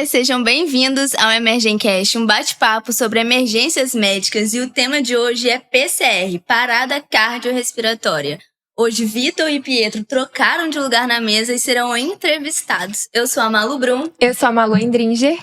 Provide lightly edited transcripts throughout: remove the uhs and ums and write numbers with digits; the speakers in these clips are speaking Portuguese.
sejam bem-vindos ao Emergencast, um bate-papo sobre emergências médicas, e o tema de hoje é PCR, parada cardiorrespiratória. Hoje, Vitor e Pietro trocaram de lugar na mesa e serão entrevistados. Eu sou a Malu Brum. Eu sou a Malu Endringer.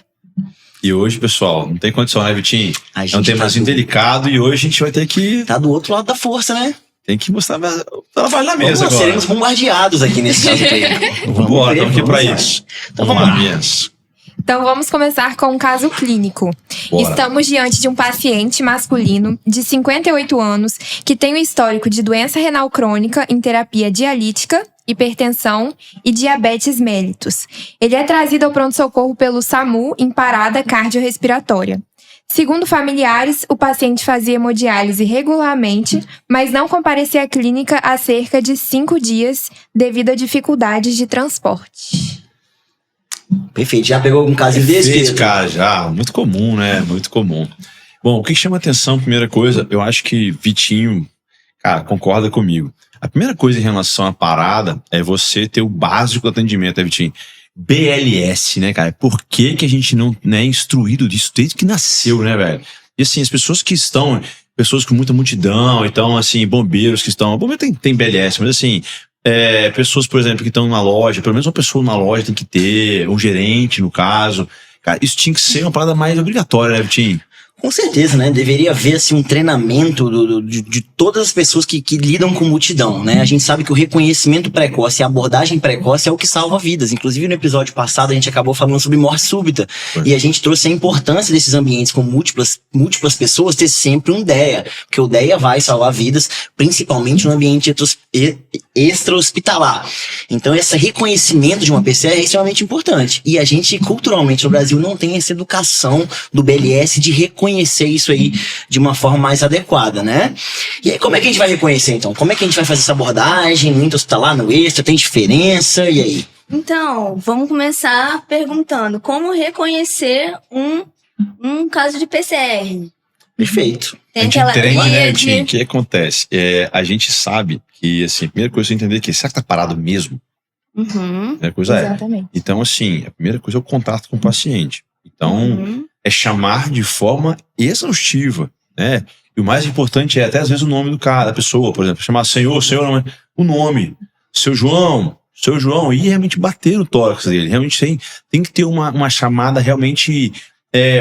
E hoje, pessoal, não tem condição, né, Vitinho? É um temazinho delicado e hoje a gente vai ter que... Tá do outro lado da força, né? Tem que mostrar o trabalho na mesa agora. Seremos bombardeados aqui nesse caso aí. Vambora, estamos aqui pra isso. Então vamos lá, minhas. Então vamos começar com um caso clínico. Bora. Estamos diante de um paciente masculino de 58 anos que tem um histórico de doença renal crônica em terapia dialítica, hipertensão e diabetes mellitus. Ele é trazido ao pronto-socorro pelo SAMU em parada cardiorrespiratória. Segundo familiares, o paciente fazia hemodiálise regularmente, mas não comparecia à clínica há cerca de 5 dias devido a dificuldades de transporte. Perfeito, já pegou algum caso desse? Perfeito, cara, já. Muito comum, né? Muito comum. Bom, o que chama atenção, primeira coisa, eu acho que Vitinho, cara, concorda comigo. A primeira coisa em relação à parada é você ter o básico do atendimento, né, Vitinho? BLS, né, cara? Por que a gente não é instruído disso desde que nasceu, né, velho? E assim, as pessoas que estão, pessoas com muita multidão, então, assim, bombeiros que estão... Bombeiro tem BLS, mas assim... pessoas, por exemplo, que estão na loja, pelo menos uma pessoa na loja tem que ter, um gerente, no caso. Cara, isso tinha que ser uma parada mais obrigatória, né, Vitinho? Com certeza, né? Deveria haver assim, um treinamento de todas as pessoas que lidam com multidão, né? A gente sabe que o reconhecimento precoce, a abordagem precoce é o que salva vidas. Inclusive, no episódio passado, a gente acabou falando sobre morte súbita. E a gente trouxe a importância desses ambientes com múltiplas pessoas ter sempre um DEA. Porque o DEA vai salvar vidas, principalmente no ambiente extra-hospitalar. Então, esse reconhecimento de uma PCR é extremamente importante. E a gente, culturalmente, no Brasil, não tem essa educação do BLS de reconhecer isso aí de uma forma mais adequada, né? E aí, como é que a gente vai reconhecer, então? Como é que a gente vai fazer essa abordagem no intra-hospitalar, no extra? Tem diferença? E aí? Então, vamos começar perguntando como reconhecer um caso de PCR. Perfeito. Tem a gente aquela entende, né, tríade. Vitinho? O que acontece? A gente sabe que, assim, a primeira coisa é entender que será que tá parado mesmo? Uhum. A primeira coisa Exatamente. Então, assim, a primeira coisa é o contato com o paciente. Então, é chamar de forma exaustiva, né? E o mais importante é até às vezes o nome do cara, da pessoa, por exemplo, chamar senhor, o nome, seu João, e realmente bater no tórax dele. Realmente tem que ter uma chamada realmente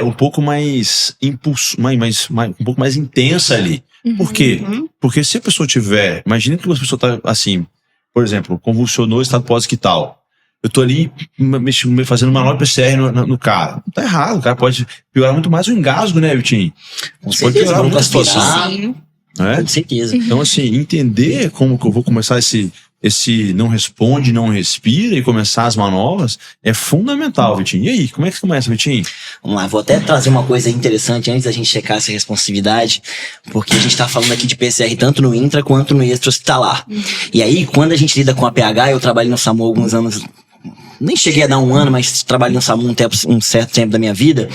um pouco mais um pouco mais intensa ali. Por quê? Porque se a pessoa tiver, imagina que uma pessoa tá assim, por exemplo, convulsionou, estado pós-ictal. Eu tô ali fazendo uma nova PCR no cara. Tá errado, o cara pode piorar muito mais o engasgo, né, Vitinho? Com Pode certeza, piorar muito a vamos situação. Sim. Né? Com certeza. Então, assim, entender como que eu vou começar esse não responde, não respira e começar as manobras é fundamental, Vitinho. E aí, como é que começa, Vitinho? Vamos lá, vou até trazer uma coisa interessante antes da gente checar essa responsividade, porque a gente tá falando aqui de PCR tanto no intra quanto no extra-hospitalar. E aí, quando a gente lida com a PH, eu trabalhei no SAMU há alguns anos, nem cheguei a dar 1 ano, mas trabalhei no SAMU um certo tempo da minha vida,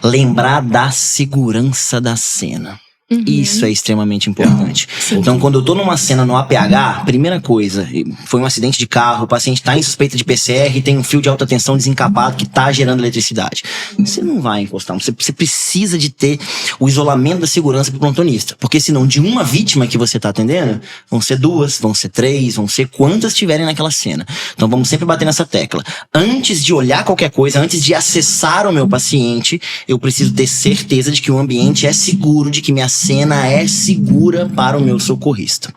lembrar da segurança da cena. Isso é extremamente importante. Então, quando eu tô numa cena no APH, primeira coisa, foi um acidente de carro, o paciente tá em suspeita de PCR e tem um fio de alta tensão desencapado que tá gerando eletricidade. Você não vai encostar, você precisa de ter o isolamento da segurança pro plantonista. Porque senão, de uma vítima que você tá atendendo, vão ser 2, vão ser 3, vão ser quantas tiverem naquela cena. Então, vamos sempre bater nessa tecla. Antes de olhar qualquer coisa, antes de acessar o meu paciente, eu preciso ter certeza de que o ambiente é seguro, de que minha cena é segura para o meu socorrista.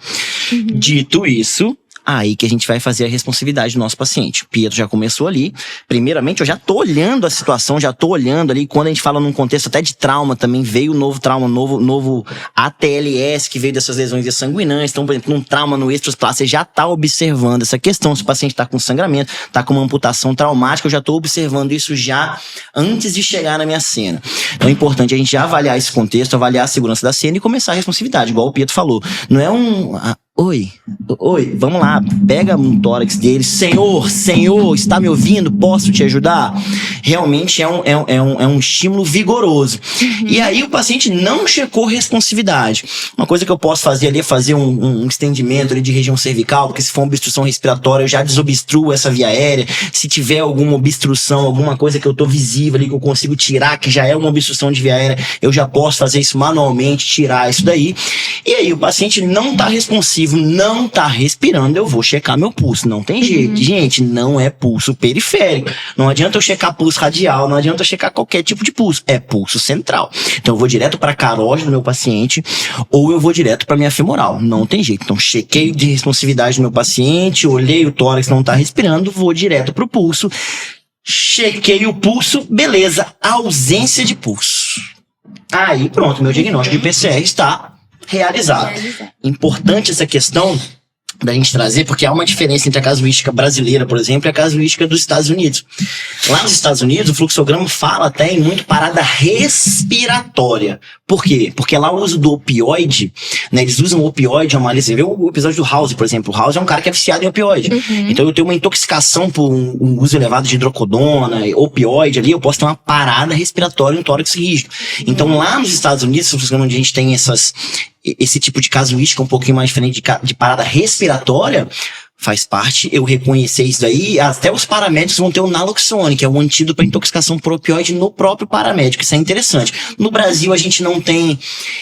Dito isso, aí que a gente vai fazer a responsividade do nosso paciente. O Pietro já começou ali. Primeiramente, eu já tô olhando a situação, já tô olhando ali. Quando a gente fala num contexto até de trauma, também veio um novo trauma, novo ATLS, que veio dessas lesões sanguinantes. Então, por exemplo, num trauma no extra-hospitalar, você já tá observando essa questão. Se o paciente tá com sangramento, tá com uma amputação traumática, eu já tô observando isso já antes de chegar na minha cena. Então, é importante a gente já avaliar esse contexto, avaliar a segurança da cena e começar a responsividade, igual o Pietro falou. Não é Oi, vamos lá, pega um tórax dele. Senhor, está me ouvindo? Posso te ajudar? Realmente é um estímulo vigoroso. E aí o paciente não checou responsividade. Uma coisa que eu posso fazer ali é fazer um estendimento ali de região cervical, porque se for uma obstrução respiratória, eu já desobstruo essa via aérea. Se tiver alguma obstrução, alguma coisa que eu tô visível ali, que eu consigo tirar, que já é uma obstrução de via aérea, eu já posso fazer isso manualmente, tirar isso daí. E aí o paciente não tá responsivo, não tá respirando, eu vou checar meu pulso. Não tem jeito. Gente, não é pulso periférico. Não adianta eu checar pulso radial, não adianta eu checar qualquer tipo de pulso. É pulso central. Então eu vou direto pra carótida do meu paciente ou eu vou direto pra minha femoral. Não tem jeito. Então chequei de responsividade do meu paciente, olhei o tórax, não tá respirando, vou direto pro pulso. Chequei o pulso, beleza. Ausência de pulso. Aí pronto, meu diagnóstico de PCR está realizado. Importante essa questão da gente trazer, porque há uma diferença entre a casuística brasileira, por exemplo, e a casuística dos Estados Unidos. Lá nos Estados Unidos, o fluxograma fala até em muito parada respiratória. Por quê? Porque lá o uso do opioide, né, eles usam o opioide, você vê o episódio do House, por exemplo. O House é um cara que é viciado em opioide. Então eu tenho uma intoxicação por um uso elevado de hidrocodona, opioide ali, eu posso ter uma parada respiratória, um tórax rígido. Então lá nos Estados Unidos, onde a gente tem esse tipo de casuística um pouquinho mais diferente de parada respiratória, faz parte eu reconhecer isso daí. Até os paramédicos vão ter o naloxone, que é o antídoto para intoxicação por opioide no próprio paramédico. Isso é interessante. No Brasil a gente não tem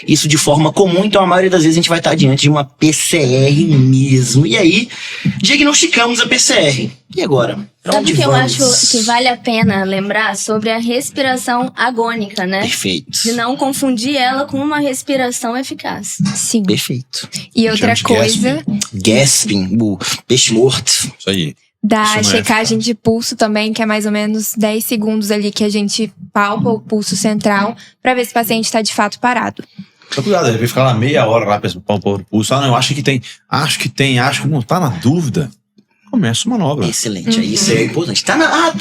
isso de forma comum, então a maioria das vezes a gente vai estar diante de uma PCR mesmo. E aí, diagnosticamos a PCR. E agora? Sabe o que eu acho que vale a pena lembrar sobre a respiração agônica, né? Perfeito. De não confundir ela com uma respiração eficaz. Sim. Perfeito. E outra coisa... Gasping, o peixe morto. Isso aí. Da checagem de pulso também, que é mais ou menos 10 segundos ali que a gente palpa o pulso central pra ver se o paciente tá de fato parado. Então, cuidado, ele vai ficar lá meia hora lá pra palpar o pulso. Não, eu acho que tem, acho que não tá na dúvida. Começa a manobra. Excelente, isso é importante. Tá na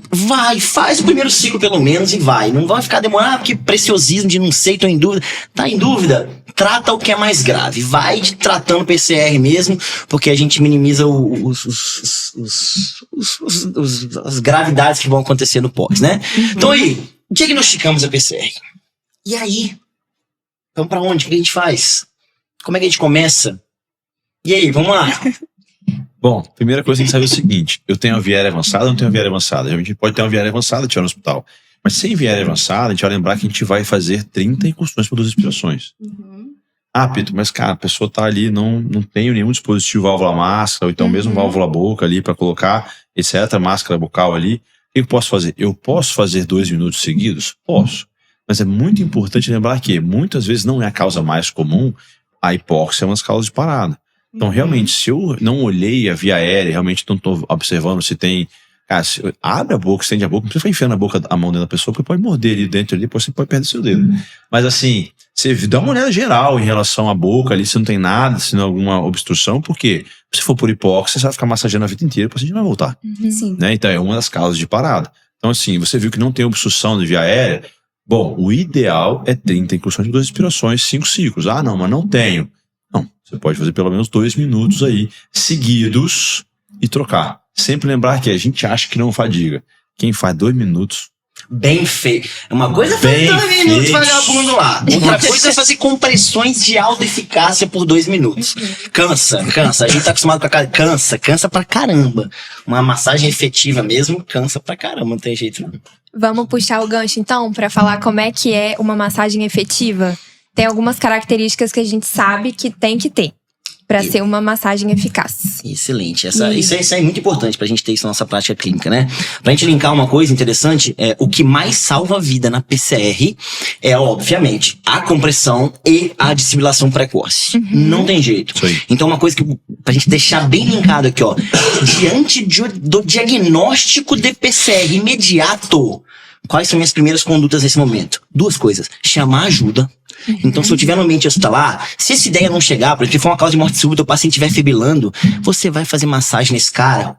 vai, faz o primeiro ciclo pelo menos e vai. Não vai ficar demorando, porque preciosismo de não sei, tô em dúvida. Tá em dúvida? Trata o que é mais grave. Vai tratando PCR mesmo, porque a gente minimiza as gravidades que vão acontecer no pós, né? Então aí, diagnosticamos a PCR. E aí? Vamos pra onde? O que a gente faz? Como é que a gente começa? E aí, vamos lá? Bom, primeira coisa que a gente sabe é o seguinte: eu tenho uma viária avançada ou não tenho uma viária avançada? A gente pode ter uma viária avançada e tiver no hospital. Mas sem viária avançada, a gente vai lembrar que a gente vai fazer 30 incursões por 2 respirações. Pedro, mas cara, a pessoa tá ali, não tem nenhum dispositivo válvula máscara, ou então mesmo válvula boca ali pra colocar, etc, máscara bucal ali. O que eu posso fazer? Eu posso fazer 2 minutos seguidos? Posso. Mas é muito importante lembrar que muitas vezes não é a causa mais comum, a hipóxia é uma das causas de parada. Então, realmente, se eu não olhei a via aérea, realmente não estou observando se tem... Cara, abre a boca, estende a boca, não precisa ficar enfiando a mão dentro da pessoa, porque pode morder ali dentro, ali, depois você pode perder seu dedo. Mas assim, você dá uma olhada geral em relação à boca ali, se não tem nada, se não tem alguma obstrução, porque se for por hipóxia, você vai ficar massageando a vida inteira, depois a gente não vai voltar. Sim. Né? Então, é uma das causas de parada. Então, assim, você viu que não tem obstrução de via aérea, bom, o ideal é 30 incursões de 2 respirações, 5 ciclos. Ah, não, mas não tenho. Não, você pode fazer pelo menos 2 minutos aí, seguidos, e trocar. Sempre lembrar que a gente acha que não fadiga. Quem faz 2 minutos... Bem feito. Uma coisa é fazer 2 minutos vagabundo lá. Outra coisa é fazer compressões de alta eficácia por 2 minutos. Cansa. A gente tá acostumado com a cansa pra caramba. Uma massagem efetiva mesmo, cansa pra caramba, não tem jeito não. Vamos puxar o gancho então pra falar como é que é uma massagem efetiva? Tem algumas características que a gente sabe que tem que ter para ser uma massagem eficaz. Excelente. Isso é muito importante pra gente ter isso na nossa prática clínica, né? Pra gente linkar uma coisa interessante, o que mais salva a vida na PCR é, obviamente, a compressão e a desfibrilação precoce. Não tem jeito. Então, uma coisa que, pra gente deixar bem linkado aqui, ó. Diante do diagnóstico de PCR imediato, quais são minhas primeiras condutas nesse momento? 2 coisas. Chamar ajuda. Então, se eu tiver no ambiente hospitalar, se essa ideia não chegar, por exemplo, se for uma causa de morte súbita, o paciente estiver fibrilando, você vai fazer massagem nesse cara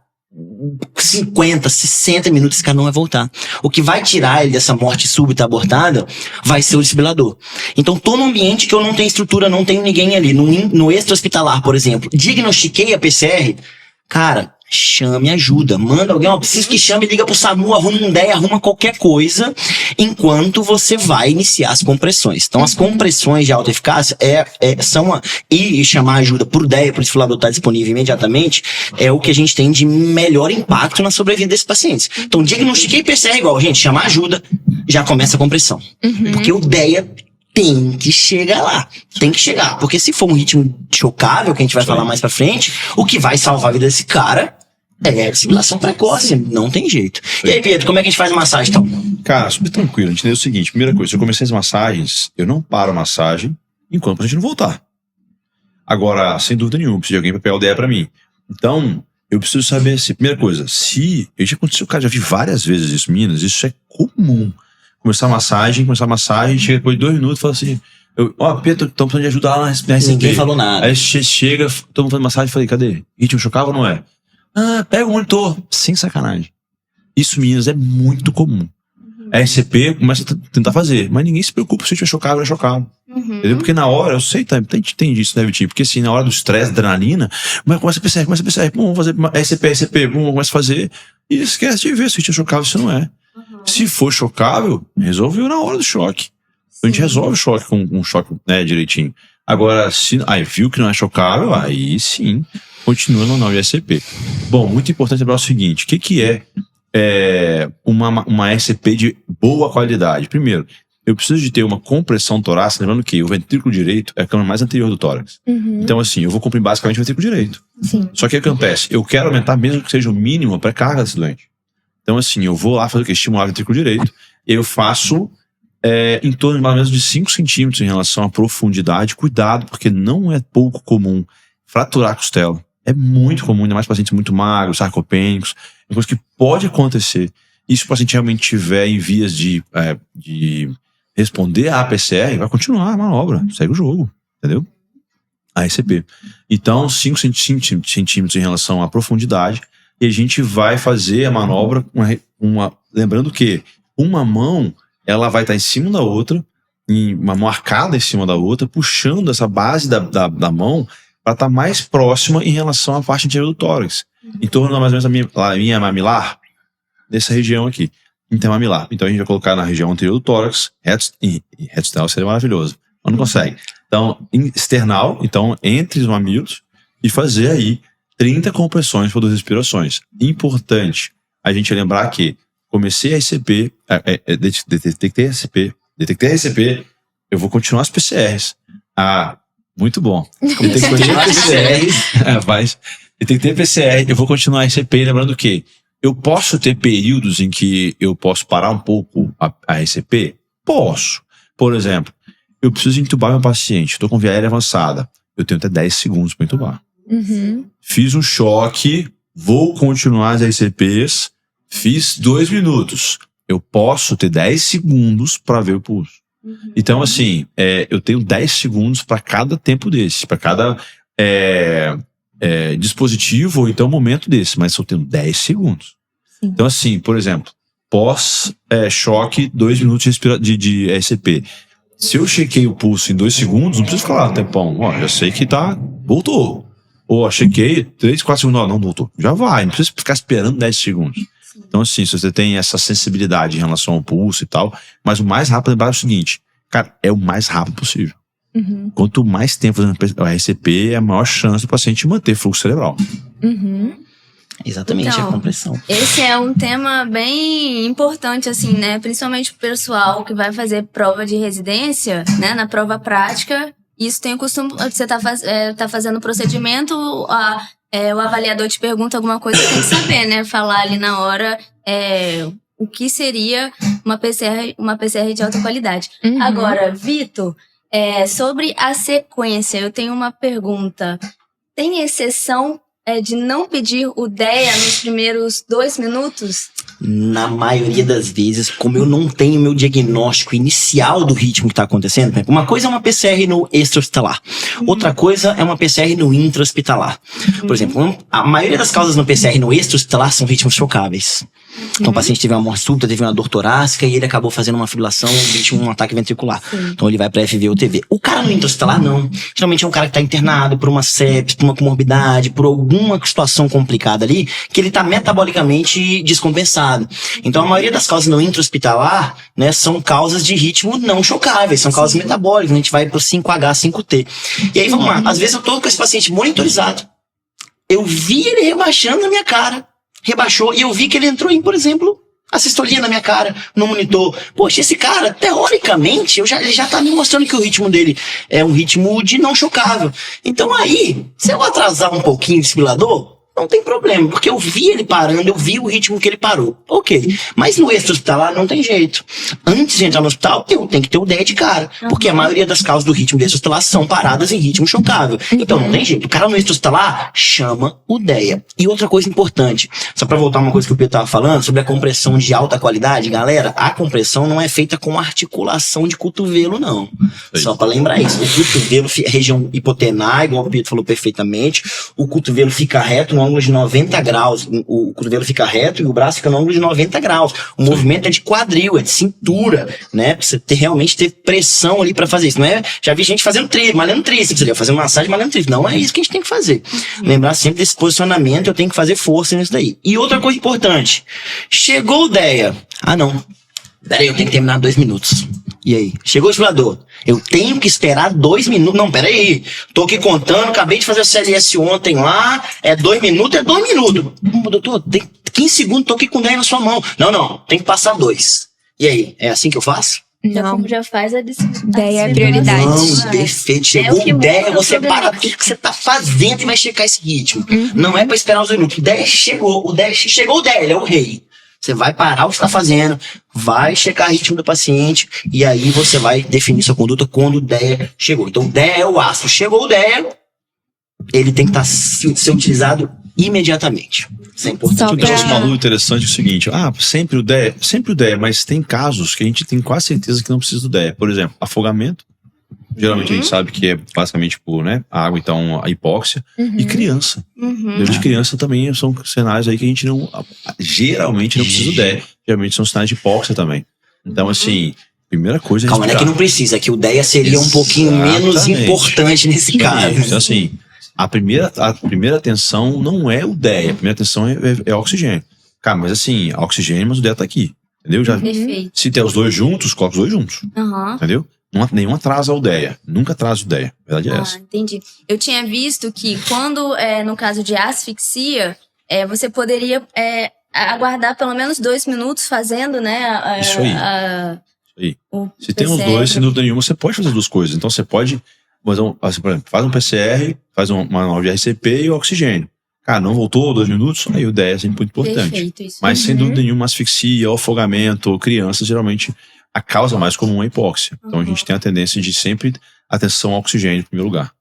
50, 60 minutos, esse cara não vai voltar. O que vai tirar ele dessa morte súbita abortada vai ser o desfibrilador. Então, tô num ambiente que eu não tenho estrutura, não tenho ninguém ali. No extra-hospitalar, por exemplo, diagnostiquei a PCR, cara, chame ajuda. Manda alguém, preciso que chame, liga pro SAMU, arruma um DEA, arruma qualquer coisa, enquanto você vai iniciar as compressões. Então, as compressões de alta eficácia e chamar ajuda pro DEA, pro desfibrilador estar disponível imediatamente, é o que a gente tem de melhor impacto na sobrevida desses pacientes. Então, diagnostiquei PCR igual, gente, chamar ajuda, já começa a compressão. Porque o DEA tem que chegar lá. Tem que chegar. Porque se for um ritmo chocável, que a gente vai falar mais pra frente, o que vai salvar a vida desse cara é a circulação precoce. Não tem jeito. E aí, Pedro, como é que a gente faz massagem, então? Cara, super tranquilo. A gente entendeu o seguinte. Primeira coisa, se eu comecei as massagens, eu não paro a massagem enquanto a gente não voltar. Agora, sem dúvida nenhuma, precisa de alguém pra pegar o DEA pra mim. Então, eu preciso saber se... Primeira coisa, já aconteceu, cara, já vi várias vezes isso, meninas, isso é comum. Começar a massagem, chega depois de 2 minutos e fala assim, Pedro, estamos precisando de ajuda lá na RCP. Ninguém falou nada. Aí chega, todo mundo fazendo massagem e falei, cadê? Ritmo chocava ou não é? Pega o monitor. Sem sacanagem. Isso, meninas, é muito comum. A RCP começa a tentar fazer, mas ninguém se preocupa se o ritmo é chocável ou não é chocável. Entendeu? Porque na hora, eu sei, tem disso, né, Vitinho? Porque assim, na hora do estresse, adrenalina, começa a PCR, vamos fazer RCP, começa a fazer, e esquece de ver se o ritmo é chocável ou se não é. Se for chocável, resolveu na hora do choque. A gente resolve o choque com um choque, né, direitinho. Agora, se viu que não é chocável, aí sim, continua no normal de SCP. Bom, muito importante lembrar o seguinte, o que é uma SCP de boa qualidade? Primeiro, eu preciso de ter uma compressão torácica, lembrando que o ventrículo direito é a câmara mais anterior do tórax. Então, assim, eu vou comprimir basicamente o ventrículo direito. Sim. Só que o que acontece? Eu quero aumentar, mesmo que seja o mínimo, a pré-carga desse doente. Então, assim, eu vou lá fazer o quê? Estimular o ventrículo direito. Eu faço em torno de mais ou menos de 5 centímetros em relação à profundidade. Cuidado, porque não é pouco comum fraturar a costela. É muito comum, ainda mais pacientes muito magros, sarcopênicos. É coisa que pode acontecer. E se o paciente realmente estiver em vias de responder à PCR, vai continuar a manobra. Segue o jogo, entendeu? A RCP. Então, 5 centímetros em relação à profundidade. E a gente vai fazer a manobra lembrando que uma mão, ela vai estar em cima da outra, uma mão arcada em cima da outra, puxando essa base da mão para estar mais próxima em relação à parte anterior do tórax. Em torno mais ou menos a minha mamilar, nessa região aqui. Intermamilar. Então a gente vai colocar na região anterior do tórax, reto external seria maravilhoso, mas não consegue. Então, external, então entre os mamilos, e fazer aí 30 compressões por 2 respirações. Importante a gente lembrar que comecei a RCP, detectei RCP, eu vou continuar as PCRs. Muito bom. Detectei PCR, detectei PCR, eu vou continuar a RCP, lembrando que eu posso ter períodos em que eu posso parar um pouco a RCP? Posso. Por exemplo, eu preciso entubar meu paciente, estou com via aérea avançada, eu tenho até 10 segundos para entubar. Fiz um choque, vou continuar as RCPs, fiz 2 minutos. Eu posso ter 10 segundos para ver o pulso. Então, assim, eu tenho 10 segundos para cada tempo desse, para cada dispositivo ou então momento desse, mas eu tenho 10 segundos. Então, assim, por exemplo, pós-choque, 2 minutos de RCP. Se eu chequei o pulso em 2 segundos, não preciso ficar lá, tempão. Já sei que voltou. Ou chequei 3, 4 segundos, não voltou. Já vai, não precisa ficar esperando 10 segundos. Então, assim, se você tem essa sensibilidade em relação ao pulso e tal, mas o mais rápido é o seguinte, cara, é o mais rápido possível. Quanto mais tempo fazendo a RCP, é a maior chance do paciente manter fluxo cerebral. Exatamente, então, a compressão. Esse é um tema bem importante, assim, né? Principalmente pro pessoal que vai fazer prova de residência, né? Na prova prática, isso tem o costume, você tá fazendo o procedimento, o avaliador te pergunta alguma coisa, você tem que saber, né? Falar ali na hora o que seria uma PCR de alta qualidade. Agora, Vitor, sobre a sequência, eu tenho uma pergunta. Tem exceção de não pedir o DEA nos primeiros 2 minutos? Na maioria das vezes, como eu não tenho meu diagnóstico inicial do ritmo que está acontecendo, uma coisa é uma PCR no extra-hospitalar, outra coisa é uma PCR no intra-hospitalar. Por exemplo, a maioria das causas no PCR no extra-hospitalar são ritmos chocáveis. Então o paciente teve uma morte súbita, teve uma dor torácica e ele acabou fazendo uma fibrilação, um ataque ventricular. Então ele vai para FV ou TV. O cara no intra-hospitalar não. Geralmente é um cara que está internado por uma sepse, por uma comorbidade, por alguma situação complicada ali, que ele está metabolicamente descompensado. Então a maioria das causas no intra-hospitalar, né, são causas de ritmo não chocáveis, são causas metabólicas. A gente vai pro 5H, 5T. E aí vamos lá, às vezes eu tô com esse paciente monitorizado, eu vi ele rebaixando na minha cara, rebaixou, e eu vi que ele entrou em, por exemplo, a sistolia na minha cara, no monitor. Poxa, esse cara, teoricamente, ele já tá me mostrando que o ritmo dele é um ritmo de não chocável. Então aí, se eu atrasar um pouquinho o desfibrilador, não tem problema, porque eu vi ele parando, eu vi o ritmo que ele parou. Ok. Mas no extra-hospitalar não tem jeito. Antes de entrar no hospital, eu tenho que ter o DEA de cara. Porque a maioria das causas do ritmo do extra-hospitalar são paradas em ritmo chocável. Então não tem jeito. O cara no extra-hospitalar chama o DEA. E outra coisa importante, só pra voltar uma coisa que o Pedro tava falando, sobre a compressão de alta qualidade, galera, a compressão não é feita com articulação de cotovelo, não. Só pra lembrar isso. O cotovelo, região hipotenar, igual o Pedro falou perfeitamente, o cotovelo fica reto no ângulo de 90 graus, o cotovelo fica reto e o braço fica no ângulo de 90 graus. O movimento é de quadril, é de cintura, né? Pra você realmente ter pressão ali pra fazer isso. Não é? Já vi gente fazendo malhando tríceps, fazendo massagem, malhando tríceps. Não é isso que a gente tem que fazer. Lembrar sempre desse posicionamento, eu tenho que fazer força nisso daí. E outra coisa importante, chegou o DEA. Ah, não. Peraí, eu tenho que terminar 2 minutos. E aí? Chegou o desfibrilador. Eu tenho que esperar 2 minutos. Não, peraí. Tô aqui contando, acabei de fazer o CLS ontem lá. É 2 minutos, é 2 minutos. Doutor, tem 15 segundos, tô aqui com o DEA na sua mão. Não, tem que passar 2. E aí? É assim que eu faço? Não. Já faz a DEA é prioridade. Não, perfeito. Chegou o DEA, você para tudo que você tá fazendo e vai checar esse ritmo. Não é pra esperar os 2 minutos. O DEA chegou, o DEA, ele é o rei. Você vai parar o que está fazendo, vai checar o ritmo do paciente e aí você vai definir sua conduta quando o DEA chegou. Então o DEA é o aço. Chegou o DEA, ele tem que ser utilizado imediatamente. Isso é importante. Um negócio maluco interessante é o seguinte, sempre o DEA, mas tem casos que a gente tem quase certeza que não precisa do DEA. Por exemplo, afogamento. Geralmente a gente sabe que é basicamente por, né, água, então a hipóxia. E criança. De criança também são cenários aí que a gente geralmente não precisa do DEA. Geralmente são sinais de hipóxia também. Então, assim, primeira coisa é calma, não é que não precisa, é que o DEA seria um pouquinho menos importante nesse caso. Então, assim, a primeira atenção não é o DEA, a primeira atenção é oxigênio. Cara, mas assim, oxigênio, mas o DEA tá aqui. Entendeu? Se tem os dois juntos, coloca os dois juntos. Entendeu? Nenhum atrasa o DEA. Nunca atrasa o DEA. A verdade é essa. Entendi. Eu tinha visto que quando, no caso de asfixia, você poderia aguardar pelo menos 2 minutos fazendo, né? Isso aí. Se tem os dois, sem dúvida nenhuma, você pode fazer 2 coisas. Então você pode, por exemplo, faz um PCR, faz uma nova RCP e o oxigênio. Cara, não voltou 2 minutos? Aí o DEA é sempre muito importante. Perfeito, isso. Mas sem dúvida nenhuma, asfixia, afogamento, crianças, geralmente a causa mais comum é a hipóxia. Então a gente tem a tendência de sempre atenção ao oxigênio em primeiro lugar.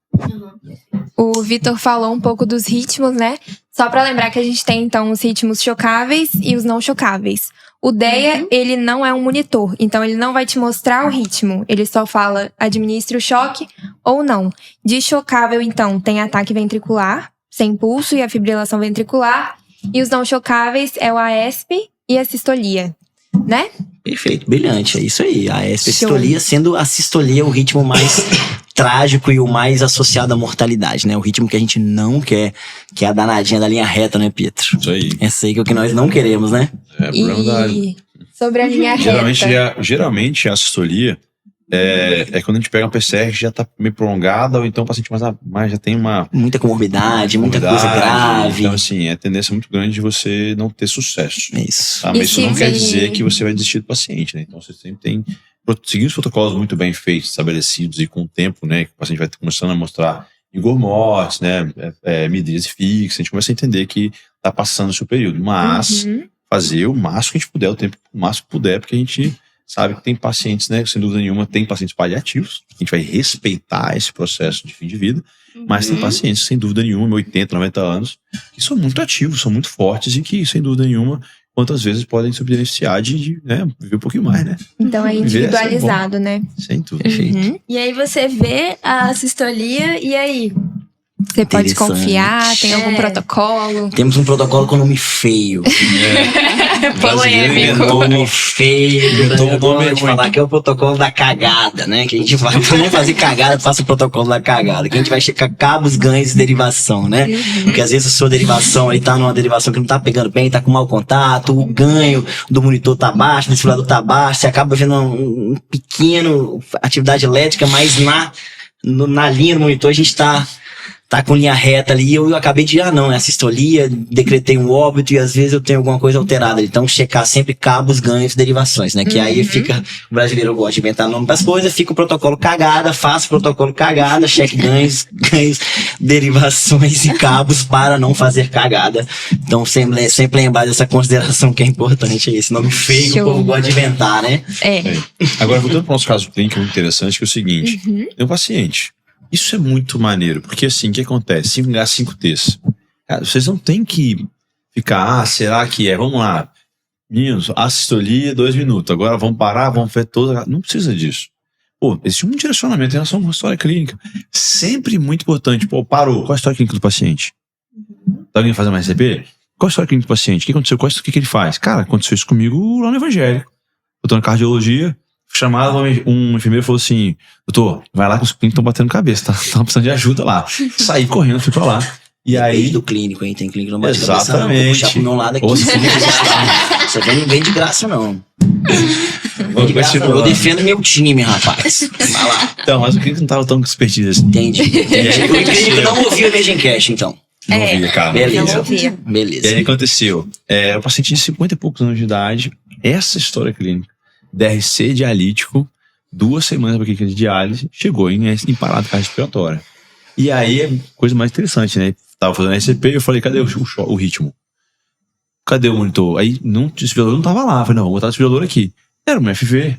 O Vitor falou um pouco dos ritmos, né? Só pra lembrar que a gente tem, então, os ritmos chocáveis e os não chocáveis. O DEA, ele não é um monitor, então ele não vai te mostrar o ritmo. Ele só fala, administre o choque ou não. De chocável, então, tem ataque ventricular, sem pulso e a fibrilação ventricular. E os não chocáveis é o AESP e a sistolia, né? Perfeito, brilhante, é isso aí. A AESP e a sistolia, sendo a sistolia o ritmo mais trágico e o mais associado à mortalidade, né? O ritmo que a gente não quer, que é a danadinha da linha reta, né, Pietro? Isso aí. Essa aí que é o que nós não queremos, né? E sobre a linha reta. Geralmente a sistolia é quando a gente pega uma PCR que já tá meio prolongada, ou então o paciente mais já tem muita comorbidade, muita coisa grave. Então, assim, é tendência muito grande de você não ter sucesso. Isso. Tá? Mas isso não quer dizer que você vai desistir do paciente, né? Então você sempre tem, seguindo os protocolos muito bem feitos, estabelecidos e com o tempo, né? Que o paciente vai começando a mostrar Igor Mortis, né? Midríase fixa, a gente começa a entender que tá passando o seu período. Mas fazer o máximo que a gente puder, o tempo o máximo que puder, porque a gente sabe que tem pacientes, né, sem dúvida nenhuma, tem pacientes paliativos. A gente vai respeitar esse processo de fim de vida. Mas tem pacientes, sem dúvida nenhuma, 80, 90 anos, que são muito ativos, são muito fortes e que, sem dúvida nenhuma, quantas vezes podem se beneficiar de né, viver um pouquinho mais, né? Então é individualizado, né? Sem dúvida. E aí você vê a sistolia e aí? Você pode Interessante. confiar, tem algum protocolo. Temos um protocolo com nome feio. Brasileiro Nome feio. inventou um nome Vamos ruim. falar que é o protocolo da cagada, né? Que a gente vai, pra não fazer cagada, faça o protocolo da cagada. Que a gente vai checar cabos, ganhos e derivação, né? Porque às vezes a sua derivação aí tá numa derivação que não tá pegando bem, tá com mau contato, o ganho do monitor tá baixo, do desfibrilador tá baixo, você acaba vendo um pequeno atividade elétrica, mas na linha do monitor a gente tá com linha reta ali, eu acabei de, não, é sistolia, decretei um óbito e às vezes eu tenho alguma coisa alterada. Então, checar sempre cabos, ganhos, derivações, né? Que aí fica, o brasileiro gosta de inventar nome das coisas, fica o protocolo cagada, faço o protocolo cagada, cheque ganhos, derivações e cabos para não fazer cagada. Então, sempre lembrar dessa consideração que é importante, esse nome feio que o povo gosta de inventar, né? Agora, voltando para o nosso caso clínico, é muito interessante, que é o seguinte, tem um paciente. Isso é muito maneiro, porque assim, o que acontece? 5H5Ts. Cara, vocês não tem que ficar, será que é? Vamos lá. Meninos, assistolia, 2 minutos. Agora vamos parar, vamos ver toda. Não precisa disso. Pô, existe um direcionamento em relação a uma história clínica. Sempre muito importante. Pô, parou. Qual é a história clínica do paciente? Tá alguém fazendo uma RCP? Qual é a história clínica do paciente? O que aconteceu? O que ele faz? Cara, aconteceu isso comigo lá no Evangelho. Eu tô na cardiologia. Chamado, um enfermeiro falou assim: doutor, vai lá que os clínicos estão batendo cabeça, tá precisando de ajuda lá. Saí correndo, fui pra lá. E aí do clínico, hein? Tem clínico que não bate cabeça, não. exatamente. Vou puxar pro meu lado aqui. Ou se- Você não vem de graça, não. Vem de graça, não. Eu defendo meu time, rapaz. Vai lá. Então, mas o clínico não tava tão com expertise assim. Entendi. E aí, O clínico não ouviu o Emergencast, então. não via, cara. Beleza. Não ouvia. E Beleza. aí aconteceu. O paciente de 50 e poucos anos de idade, essa história clínica, DRC dialítico, 2 semanas para de diálise, chegou em parada cardiorrespiratória. E aí é coisa mais interessante, né? Tava fazendo RCP e eu falei: cadê o ritmo? Cadê o monitor? Aí o desfibrilador não tava lá. Eu falei: não, vou botar o desfibrilador aqui. Era um FV.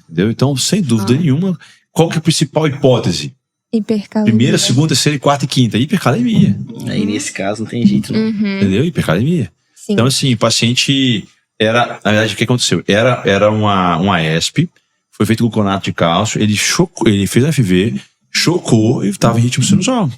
Entendeu? Então, sem dúvida nenhuma, qual que é a principal hipótese? Hipercalemia. Primeira, segunda, terceira, quarta e quinta. Hipercalemia. Aí nesse caso não tem jeito, não. Entendeu? Hipercalemia. Sim. Então, assim, o paciente era. Na verdade, o que aconteceu? Era uma ESP, foi feito gluconato de cálcio, ele fez um FV, chocou e estava em ritmo sinusal.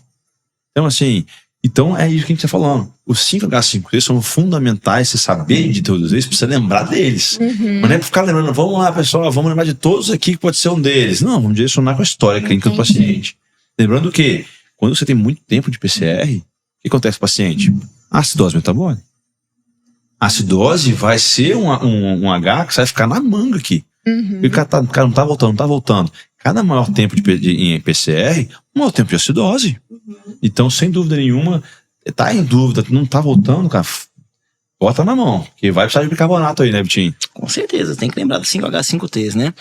Então, assim. Então, é isso que a gente está falando. Os 5H5T são fundamentais, você saber de todos eles, precisa lembrar deles. Mas não é pra ficar lembrando, vamos lá, pessoal, vamos lembrar de todos aqui que pode ser um deles. Não, vamos direcionar com a história clínica do paciente. Lembrando que, quando você tem muito tempo de PCR, o que acontece com o paciente? Acidose metabólica. A acidose vai ser um H que vai ficar na manga aqui. E o cara não tá voltando. Cada maior tempo em PCR, maior tempo de acidose. Então, sem dúvida nenhuma, tá em dúvida, não tá voltando, cara, bota na mão, porque vai precisar de bicarbonato aí, né, Vitinho? Com certeza, tem que lembrar dos 5H5Ts, né?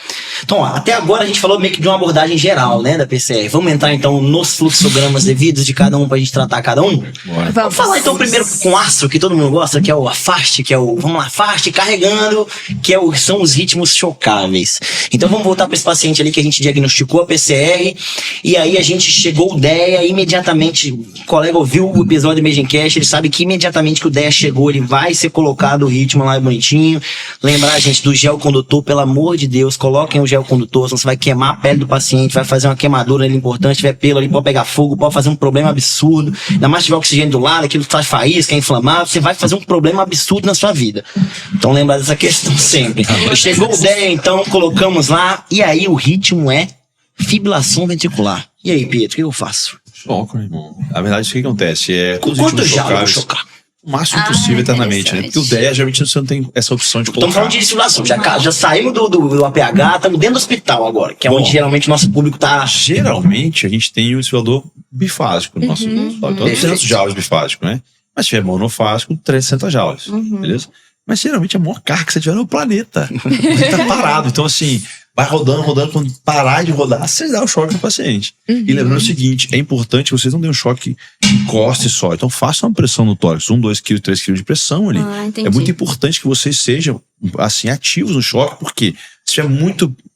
Então, ó, até agora a gente falou meio que de uma abordagem geral, né, da PCR. Vamos entrar então nos fluxogramas devidos de cada um pra gente tratar cada um? Bora. Vamos falar então primeiro com o astro, que todo mundo gosta, que é o afaste, que é o, vamos lá, afaste, carregando, que são os ritmos chocáveis. Então vamos voltar para esse paciente ali que a gente diagnosticou a PCR, e aí a gente chegou o DEA, imediatamente, o colega ouviu o episódio do Emergencast, ele sabe que imediatamente que o DEA chegou, ele vai ser colocado o ritmo lá bonitinho. Lembrar, gente, do gel condutor, pelo amor de Deus, coloquem o gel condutor, senão você vai queimar a pele do paciente, vai fazer uma queimadura ali importante, tiver pelo ali, pode pegar fogo, pode fazer um problema absurdo, ainda mais se tiver oxigênio do lado, aquilo faz faísca, é inflamável, você vai fazer um problema absurdo na sua vida. Então lembrar dessa questão sempre. Chegou o DEA, então, colocamos lá, e aí o ritmo é fibrilação ventricular. E aí, Pietro, o que eu faço? Choca, irmão. Na verdade, o que acontece? Com quanto já eu vou chocar? O máximo possível eternamente, né? Porque o DEA, geralmente, você não tem essa opção de colocar. Estamos falando de fibrilação, já saímos do APH, estamos dentro do hospital agora, que é onde geralmente o nosso público tá... Geralmente, a gente tem o desfibrilador bifásico no nosso hospital. Então, 200 joules bifásico, né? Mas se tiver monofásico, 360 joules, beleza? Mas geralmente é a maior carga que você tiver no planeta. Você tá parado. Então, assim, vai rodando. Quando parar de rodar, você dá o choque no paciente. E lembrando o seguinte, é importante que vocês não deem um choque de costa e só. Então, façam uma pressão no tórax, 1, 2 kg, 3 kg de pressão ali. Entendi. É muito importante que vocês sejam, assim, ativos no choque, porque se tiver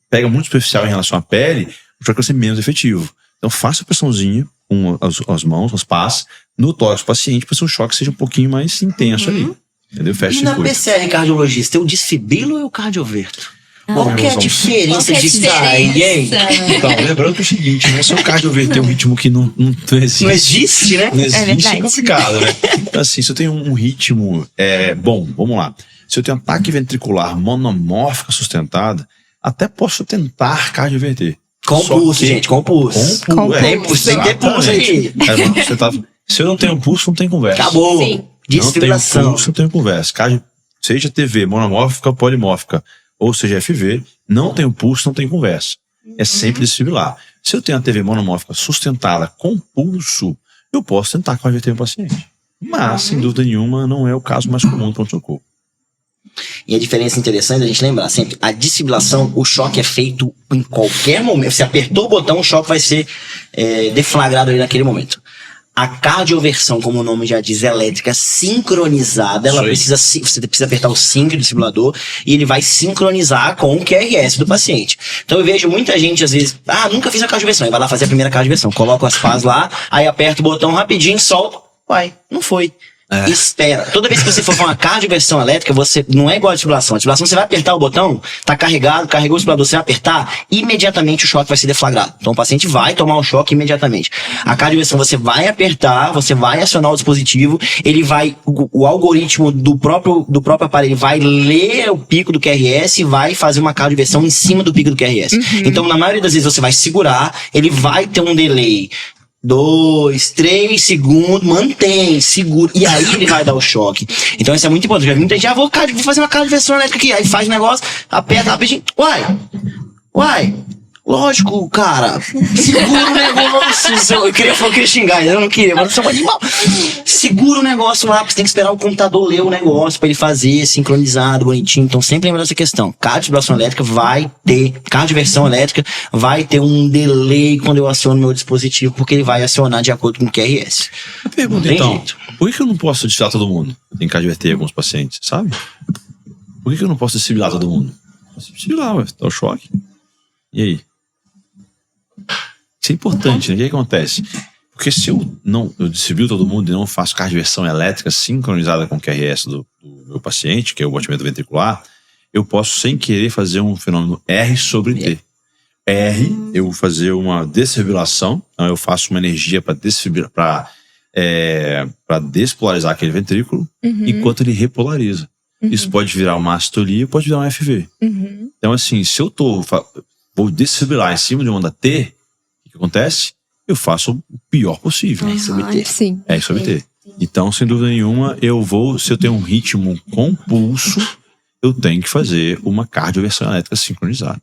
pega muito superficial em relação à pele, o choque vai ser menos efetivo. Então, faça a pressãozinha, com as mãos, as pás, no tórax do paciente, para que o choque seja um pouquinho mais intenso ali. Entendeu? Fecha E na circuito. PCR cardiologista, eu desfibilo ou eu cardioverto? Qual que é a Qual diferença que é a disso aí, hein? Então, lembrando que é o seguinte, né? Se o cardioverter um ritmo que não existe. Não existe, né? Não existe, verdade. é complicado, né? Então, assim, se eu tenho um ritmo bom, vamos lá. Se eu tenho ataque ventricular monomórfica sustentada, até posso tentar cardioverter. Com Só pulso, que- gente, com pulso. Com Tem pulso, tem que ter pulso aí. Se eu não tenho pulso, não tem conversa. Acabou. Sim. Não tenho Desfibrilação. pulso, não tenho conversa. Seja TV monomórfica, polimórfica, ou seja FV, não tenho pulso, não tem conversa. É sempre desfibrilar. Se eu tenho a TV monomórfica sustentada com pulso, eu posso tentar converter o paciente. Mas, sem dúvida nenhuma, não é o caso mais comum do pronto-socorro. E a diferença interessante é a gente lembrar sempre, a desfibrilação, o choque é feito em qualquer momento. Você apertou o botão, o choque vai ser deflagrado ali naquele momento. A cardioversão, como o nome já diz, elétrica sincronizada, ela Isso aí. você precisa apertar o sync do desfibrilador e ele vai sincronizar com o QRS do paciente. Então eu vejo muita gente, às vezes, nunca fiz a cardioversão, aí vai lá fazer a primeira cardioversão, coloca as pás lá, aí aperta o botão rapidinho, solta, não foi. Espera. Toda vez que você for fazer uma cardioversão elétrica, você não é igual a desfibrilação. A desfibrilação, você vai apertar o botão, tá carregado, carregou o desfibrilador, você vai apertar, imediatamente o choque vai ser deflagrado. Então o paciente vai tomar o choque imediatamente. A cardioversão, você vai apertar, você vai acionar o dispositivo, ele vai, o algoritmo do próprio aparelho vai ler o pico do QRS e vai fazer uma cardioversão em cima do pico do QRS. Então, na maioria das vezes, você vai segurar, ele vai ter um delay 2, 3 segundos, mantém, segura, e aí ele vai dar o choque. Então isso é muito importante. Muita gente, vou fazer uma cardioversão elétrica aqui, aí faz o negócio, aperta rapidinho, uai, lógico, cara, segura o negócio. Eu queria xingar, eu não queria, mas eu sou um animal. Segura o negócio lá, porque você tem que esperar o computador ler o negócio pra ele fazer, sincronizado, bonitinho. Então sempre lembra dessa questão. Cardioversão elétrica cardioversão elétrica vai ter um delay quando eu aciono meu dispositivo, porque ele vai acionar de acordo com o QRS. Pergunta Tem então, jeito. por que eu não posso desfibrilar todo mundo? Tem que cardioverter alguns pacientes, sabe? Por que eu não posso desfibrilar todo mundo? Posso desfibrilar, dá o choque. E aí? Isso é importante, né? O que acontece? Porque se eu desfibrilo todo mundo e não faço cardioversão elétrica sincronizada com o QRS do meu paciente, que é o batimento ventricular, eu posso, sem querer, fazer um fenômeno R sobre T. Eu vou fazer uma desfibrilação, então eu faço uma energia para despolarizar aquele ventrículo, enquanto ele repolariza. Isso pode virar uma astolia, pode virar um FV. Então, assim, se eu vou desfibrilar em cima de uma onda T, o que acontece? Eu faço o pior possível. Sim. É isso obter. Então, sem dúvida nenhuma, se eu tenho um ritmo com pulso, eu tenho que fazer uma cardioversão elétrica sincronizada.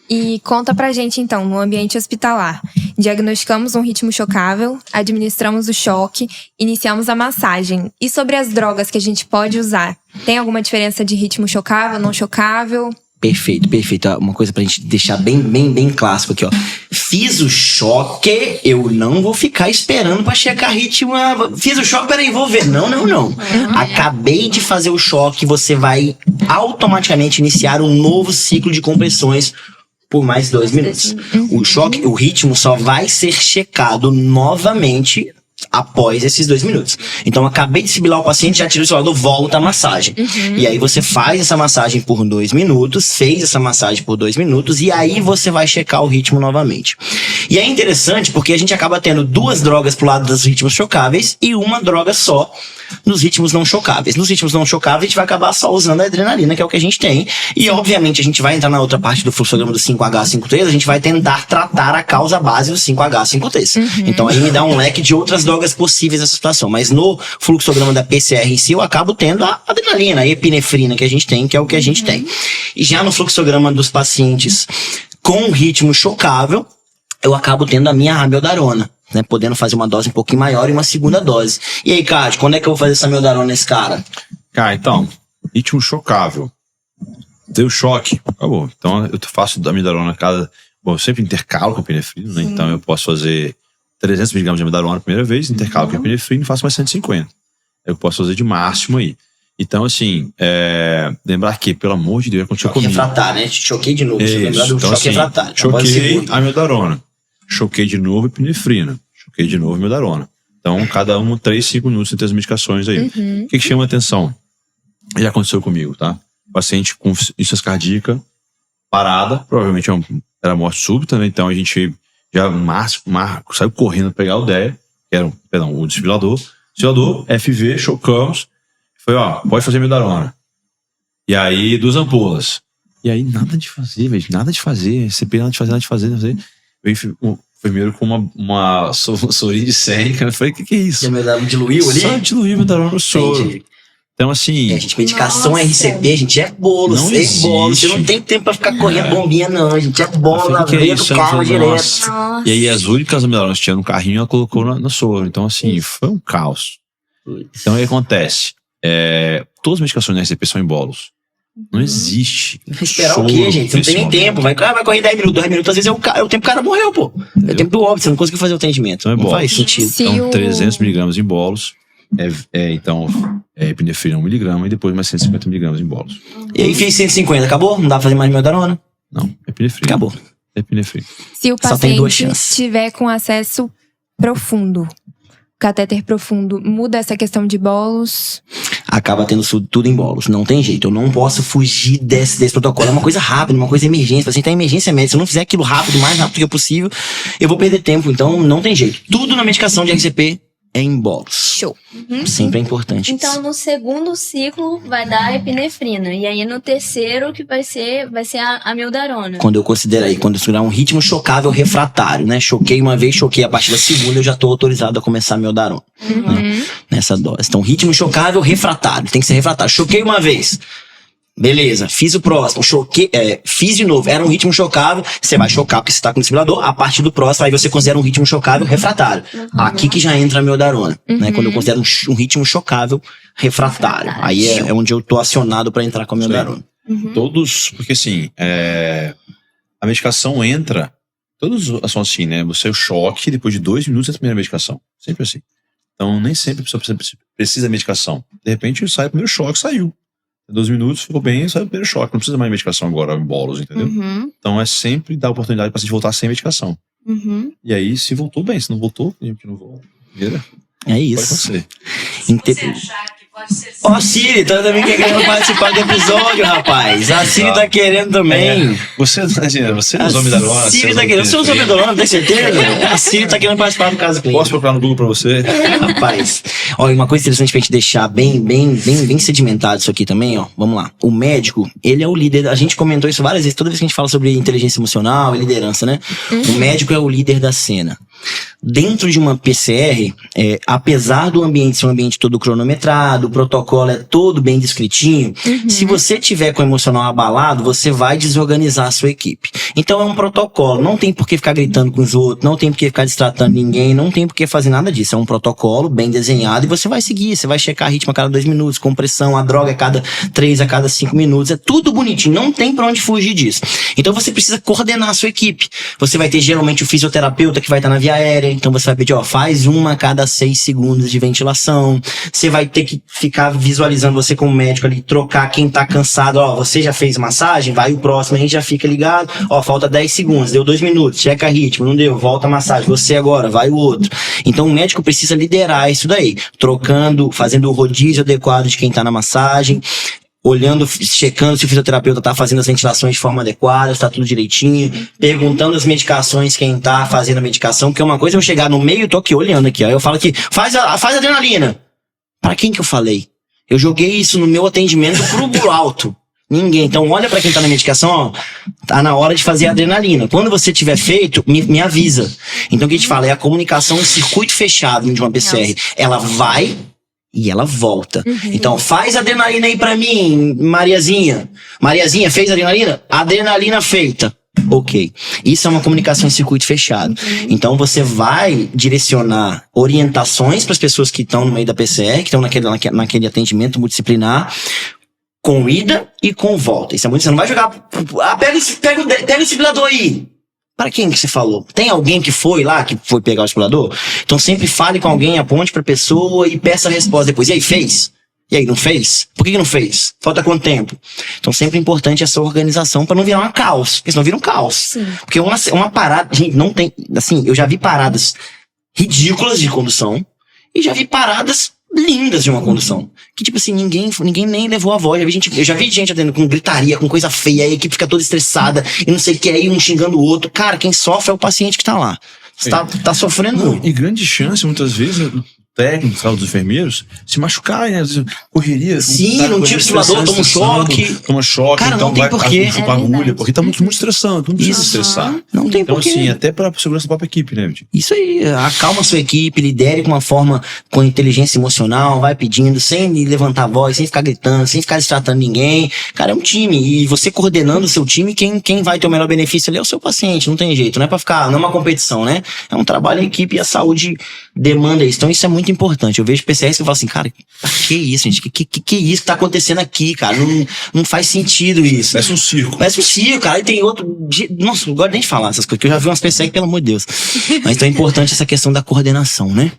E conta pra gente, então, no ambiente hospitalar. Diagnosticamos um ritmo chocável, administramos o choque, iniciamos a massagem. E sobre as drogas que a gente pode usar? Tem alguma diferença de ritmo chocável, não chocável? Perfeito. Uma coisa pra gente deixar bem clássico aqui, ó. Fiz o choque, eu não vou ficar esperando pra checar ritmo. Fiz o choque, peraí, vou ver. Não. Acabei de fazer o choque, você vai automaticamente iniciar um novo ciclo de compressões por mais 2 minutos. O ritmo só vai ser checado novamente após esses 2 minutos. Então, acabei de sibilar o paciente, já tirou o sibilador, volta a massagem. E aí você faz essa massagem por 2 minutos, fez essa massagem por 2 minutos, e aí você vai checar o ritmo novamente. E é interessante porque a gente acaba tendo 2 drogas pro lado dos ritmos chocáveis e uma droga só nos ritmos não chocáveis. Nos ritmos não chocáveis, a gente vai acabar só usando a adrenalina, que é o que a gente tem. E, obviamente, a gente vai entrar na outra parte do fluxograma do 5H53, a gente vai tentar tratar a causa base do 5H53. Então, aí me dá um leque de outras drogas possíveis nessa situação. Mas no fluxograma da PCR em si, eu acabo tendo a adrenalina, a epinefrina que a gente tem, que é o que a gente tem. E já no fluxograma dos pacientes com ritmo chocável, eu acabo tendo a minha amiodarona, né? Podendo fazer uma dose um pouquinho maior e uma segunda dose. E aí, Cádio, quando é que eu vou fazer essa amiodarona nesse cara? Então, ritmo chocável. Deu choque, acabou. Então, eu faço da amiodarona eu sempre intercalo com a epinefrina, né? Então, eu posso fazer 300 mg de amiodarona na primeira vez, intercalo com a epinefrina e faço mais 150. Eu posso fazer de máximo aí. Então, assim, lembrar que, pelo amor de Deus, aconteceu comigo. Refratário, né? Choquei de novo. Isso. Lembrar do Então, choque assim, refratário. choquei a amiodarona. Choquei de novo a epinefrina. Porque, de novo, Meldarona. Então, cada 3, 5 minutos entre as medicações aí. O que chama a atenção? Já aconteceu comigo, tá? Paciente com insuficiência cardíaca, parada, provavelmente era morte súbita, né? Então a gente já saiu correndo pra pegar o DEA, que era o desfibrilador. Desfibrilador, FV, chocamos. Foi, pode fazer Meldarona. E aí, 2 ampolas. E aí, nada de fazer, velho. Nada de fazer. CP, nada de fazer. Veio o enfermeiro com uma sorinha de 100. Eu falei, o que é isso? Você diluiu ali? Só diluiu Meldarona no soro. Entendi. Então, assim... gente, medicação RCP, a gente é bolo, não sem bolo. Você não tem tempo pra ficar correndo bombinha, não. A gente é bolo na veia do carro direto. Nossa. E aí, as únicas Meldaronas que tinha no carrinho, ela colocou no soro. Então, assim, foi um caos. Então, o que acontece? Todas as medicações da RCP são em bolos. Não existe. Esperar o quê, gente? Você não tem nem tempo. Vai correr 10 minutos, 2 minutos, às vezes é o tempo que o cara morreu, pô. É o tempo do óbito, você não conseguiu fazer o atendimento. Então, não faz sentido. Então, 300 miligramas em bolos. Então, epinefrina 1 miligrama e depois mais 150 miligramas em bolos. E aí fez 150, acabou? Não dá pra fazer mais Meldarona? Não, epinefrina. Acabou. Epinefrina. Se o Só tem 2 paciente chances. tiver com acesso profundo, catéter profundo, muda essa questão de bolos? Acaba tendo tudo em bolos. Não tem jeito. Eu não posso fugir desse protocolo. É uma coisa rápida, uma coisa emergência. O paciente tá em emergência médica. Se eu não fizer aquilo rápido, o mais rápido que possível, eu vou perder tempo. Então, não tem jeito. Tudo na medicação de RCP é em bolos. Show. Sempre é importante. Então, no segundo ciclo, vai dar a epinefrina. E aí, no terceiro, que vai ser a Meldarona. Quando eu considerar um ritmo chocável refratário, né? Choquei uma vez, choquei a partir da segunda, eu já tô autorizado a começar a Meldarona. Né? Nessa dose. Então, ritmo chocável refratário. Tem que ser refratário. Choquei uma vez. Beleza, fiz o próximo, fiz de novo, era um ritmo chocável, você vai chocar porque você tá com o desfibrilador, a partir do próximo, aí você considera um ritmo chocável refratário. Aqui que já entra a Meldarona, né? Quando eu considero um ritmo chocável refratário. Aí é onde eu tô acionado pra entrar com a Meldarona. Todos, porque assim, a medicação entra, todos são assim, né? Você é o choque, depois de 2 minutos é a primeira medicação. Sempre assim. Então, nem sempre a pessoa precisa de medicação. De repente, sai o primeiro choque, saiu. 12 minutos, ficou bem, sai o primeiro choque. Não precisa mais de medicação agora, em bolos, entendeu? Então, é sempre dar a oportunidade para você voltar sem medicação. E aí, se voltou bem, se não voltou, a gente não volta. É isso. Pode acontecer. Ó, a Siri tá também querendo participar do episódio, rapaz. A Siri tá querendo também. Você usou Meldarona? A Siri tá querendo. Você usou Meldarona, tem certeza? A Siri tá querendo participar do caso clínico. Posso procurar no Google pra você? Rapaz. Ó, uma coisa interessante pra gente deixar bem sedimentado isso aqui também, ó. Vamos lá. O médico, ele é o líder. A gente comentou isso várias vezes. Toda vez que a gente fala sobre inteligência emocional e liderança, né? O médico é o líder da cena. Dentro de uma PCR, apesar do ambiente ser um ambiente todo cronometrado, o protocolo é todo bem descritinho, se você tiver com o emocional abalado, você vai desorganizar a sua equipe. Então é um protocolo, não tem por que ficar gritando com os outros, não tem por que ficar destratando ninguém, não tem por que fazer nada disso. É um protocolo bem desenhado e você vai seguir, você vai checar ritmo a cada 2 minutos, compressão, a droga a cada 3, a cada 5 minutos, é tudo bonitinho, não tem pra onde fugir disso. Então você precisa coordenar a sua equipe. Você vai ter geralmente o fisioterapeuta que vai estar na via aérea, então você vai pedir, faz uma a cada 6 segundos de ventilação. Você vai ter que ficar visualizando você como médico ali, trocar quem tá cansado, você já fez massagem, vai o próximo, a gente já fica ligado, falta 10 segundos, deu 2 minutos, checa ritmo, não deu, volta a massagem, você agora, vai o outro. Então o médico precisa liderar isso daí, trocando, fazendo o rodízio adequado de quem tá na massagem, olhando, checando se o fisioterapeuta tá fazendo as ventilações de forma adequada, se tá tudo direitinho, perguntando as medicações quem tá fazendo a medicação, porque uma coisa é eu chegar no meio e tô aqui olhando aqui, eu falo aqui, faz adrenalina. Pra quem que eu falei? Eu joguei isso no meu atendimento pro alto. Ninguém. Então olha pra quem tá na medicação, tá na hora de fazer a adrenalina. Quando você tiver feito, me avisa. Então o que a gente fala é a comunicação em circuito fechado de uma PCR. Ela vai e ela volta. Então faz adrenalina aí pra mim, Mariazinha. Mariazinha, fez adrenalina? Adrenalina feita. Ok. Isso é uma comunicação em circuito fechado. Então você vai direcionar orientações para as pessoas que estão no meio da PCR, que estão naquele atendimento multidisciplinar, com ida e com volta. Isso é muito. Você não vai jogar. Pega o desfibrilador aí. Para quem que você falou? Tem alguém que foi lá, que foi pegar o desfibrilador? Então sempre fale com alguém, aponte pra pessoa e peça a resposta depois. E aí, fez? E aí, não fez? Por que não fez? Falta quanto tempo? Então sempre é importante essa organização para não virar um caos. Porque senão vira um caos. Sim. Porque uma parada, gente, não tem, assim, eu já vi paradas ridículas de condução e já vi paradas lindas de uma condução. Que tipo assim, ninguém nem levou a voz. Eu já vi gente atendendo com gritaria, com coisa feia, a equipe fica toda estressada e não sei o que, aí um xingando o outro. Cara, quem sofre é o paciente que tá lá. Você tá sofrendo muito. E grande chance, muitas vezes, técnicos, dos enfermeiros, se machucarem, né? Correria. Sim, não tira o ventilador, toma choque. Cara, então não tem porquê. Agulha, porque tá muito estressante, não precisa estressar. Não tem porquê. Então, assim, até pra segurança da própria equipe, né? Isso aí, acalma a sua equipe, lidere com uma forma, com inteligência emocional, vai pedindo, sem levantar a voz, sem ficar gritando, sem ficar destratando ninguém. Cara, é um time, e você coordenando o seu time, quem vai ter o melhor benefício ali é o seu paciente, não tem jeito, não é pra ficar, não é uma competição, né? É um trabalho em equipe e a saúde demanda isso. Então isso é muito importante. Eu vejo PCRs que eu falo assim, cara, que isso, gente? Que isso que tá acontecendo aqui, cara? Não faz sentido isso. Parece um circo. Parece um circo, cara. Aí tem outro... Nossa, não gosto nem de falar essas coisas, que eu já vi umas PCRs, pelo amor de Deus. Mas então é importante essa questão da coordenação, né?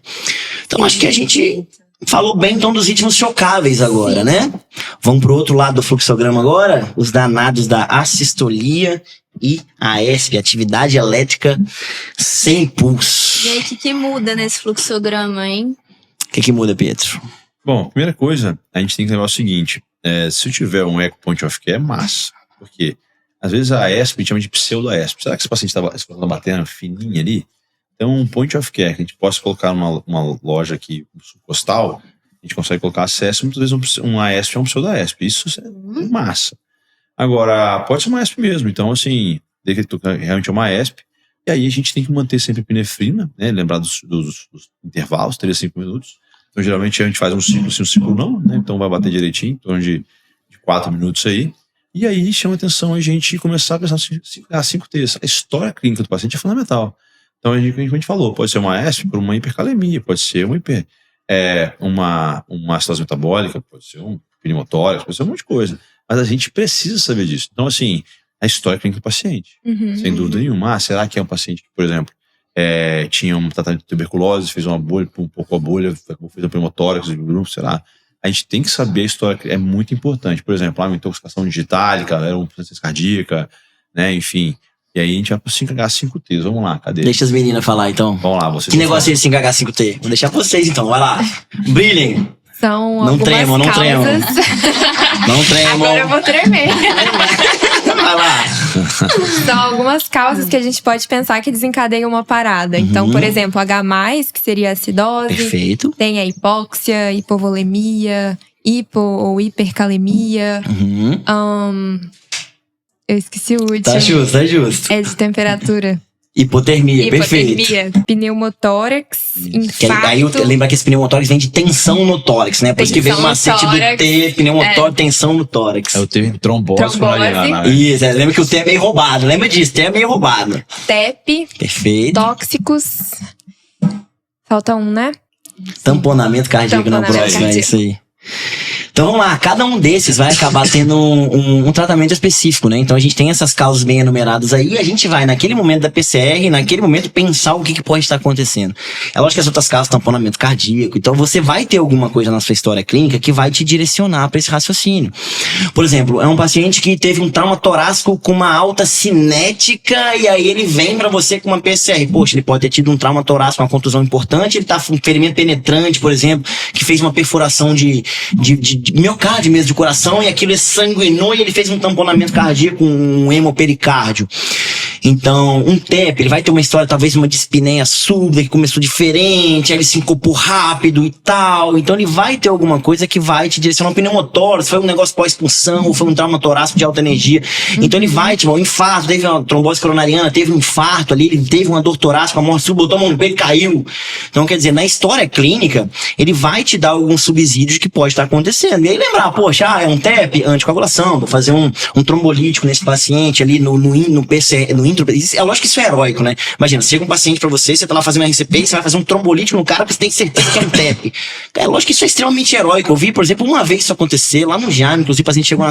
Então acho que a gente falou bem então dos ritmos chocáveis agora, né? Vamos pro outro lado do fluxograma agora, os danados da assistolia e AESP, atividade elétrica sem pulso. E aí, o que muda nesse fluxograma, hein? O que muda, Pietro? Bom, primeira coisa, a gente tem que lembrar o seguinte, se eu tiver um eco point of care, é massa. Porque, às vezes, a AESP a gente chama de pseudo-AESP. Será que esse paciente está batendo fininha ali? Então, um point of care, que a gente possa colocar numa loja aqui subcostal, a gente consegue colocar acesso, muitas vezes um AESP é um pseudo-AESP. Isso é massa. Agora, pode ser uma AESP mesmo. Então, assim, realmente é uma AESP. E aí a gente tem que manter sempre a epinefrina, né? Lembrar dos intervalos, 3 a 5 minutos. Então, geralmente a gente faz um ciclo sim, um ciclo não, né? Então vai bater direitinho, em torno de 4 minutos aí. E aí chama atenção a gente começar a pensar a 5T. A história clínica do paciente é fundamental. Então, como a gente falou, pode ser uma AESP por uma hipercalemia, pode ser uma acidose metabólica, pode ser um pneumotórax, pode ser um monte de coisa. Mas a gente precisa saber disso. Então, assim, a história clínica do paciente, sem dúvida nenhuma. Será que é um paciente que, por exemplo, tinha um tratamento de tuberculose, fez uma bolha, um pouco a bolha, fez um pneumotórax, será? A gente tem que saber a história, é muito importante. Por exemplo, uma intoxicação digitálica, era uma insuficiência cardíaca, né, enfim. E aí a gente vai pro 5H5T. Vamos lá, cadê? Deixa as meninas falar, então. Vamos lá, vocês. Que negócio é esse 5H5T? Vou deixar vocês, então. Vai lá. Brilhem. São não tremam, não tremam. Não tremam. Agora eu vou tremer. Vai lá. São algumas causas que a gente pode pensar que desencadeiam uma parada. Então, por exemplo, H+, que seria a acidose. Perfeito. Tem a hipóxia, hipovolemia, hipo ou hipercalemia. Eu esqueci o último. Tá justo. É de temperatura. Hipotermia, perfeito. Pneumotórax, infarto. Aí lembra que esse pneumotórax vem de tensão no tórax, né? Por isso que vem o macete do T, pneumotórax, tensão no tórax. Eu teve trombose. Isso, lembra que o T é meio roubado. Lembra disso, T é meio roubado. TEP. Perfeito. Tóxicos. Falta um, né? Tamponamento cardíaco na próxima, é isso aí. Então vamos lá, cada um desses vai acabar tendo um tratamento específico, né? Então a gente tem essas causas bem enumeradas aí e a gente vai, naquele momento da PCR, naquele momento, pensar o que pode estar acontecendo. É lógico que as outras causas, tamponamento cardíaco, então você vai ter alguma coisa na sua história clínica que vai te direcionar para esse raciocínio. Por exemplo, é um paciente que teve um trauma torácico com uma alta cinética e aí ele vem para você com uma PCR. Poxa, ele pode ter tido um trauma torácico, uma contusão importante, ele tá com um ferimento penetrante, por exemplo, que fez uma perfuração de miocárdio mesmo, de coração, e aquilo sanguinou e ele fez um tamponamento cardíaco, um hemopericárdio. Então, um TEP, ele vai ter uma história, talvez uma dispneia súbita, que começou diferente, aí ele se encopou rápido e tal. Então, ele vai ter alguma coisa que vai te direcionar um pneumotórax, foi um negócio pós-expulsão, ou foi um trauma torácico de alta energia. Então, ele vai, tipo, um infarto, teve uma trombose coronariana, teve um infarto ali, ele teve uma dor torácica, uma morte súbita, botou a mão no peito e caiu. Então, quer dizer, na história clínica, ele vai te dar alguns subsídios que pode estar acontecendo. E aí lembrar, poxa, é um TEP, anticoagulação, vou fazer um trombolítico nesse paciente ali no PCR, no intro. É lógico que isso é heróico, né? Imagina, chega um paciente pra você tá lá fazendo um RCP e você vai fazer um trombolítico no cara porque você tem certeza que é um TEP. É lógico que isso é extremamente heróico. Eu vi, por exemplo, uma vez isso acontecer lá no Jaime, inclusive o paciente chegou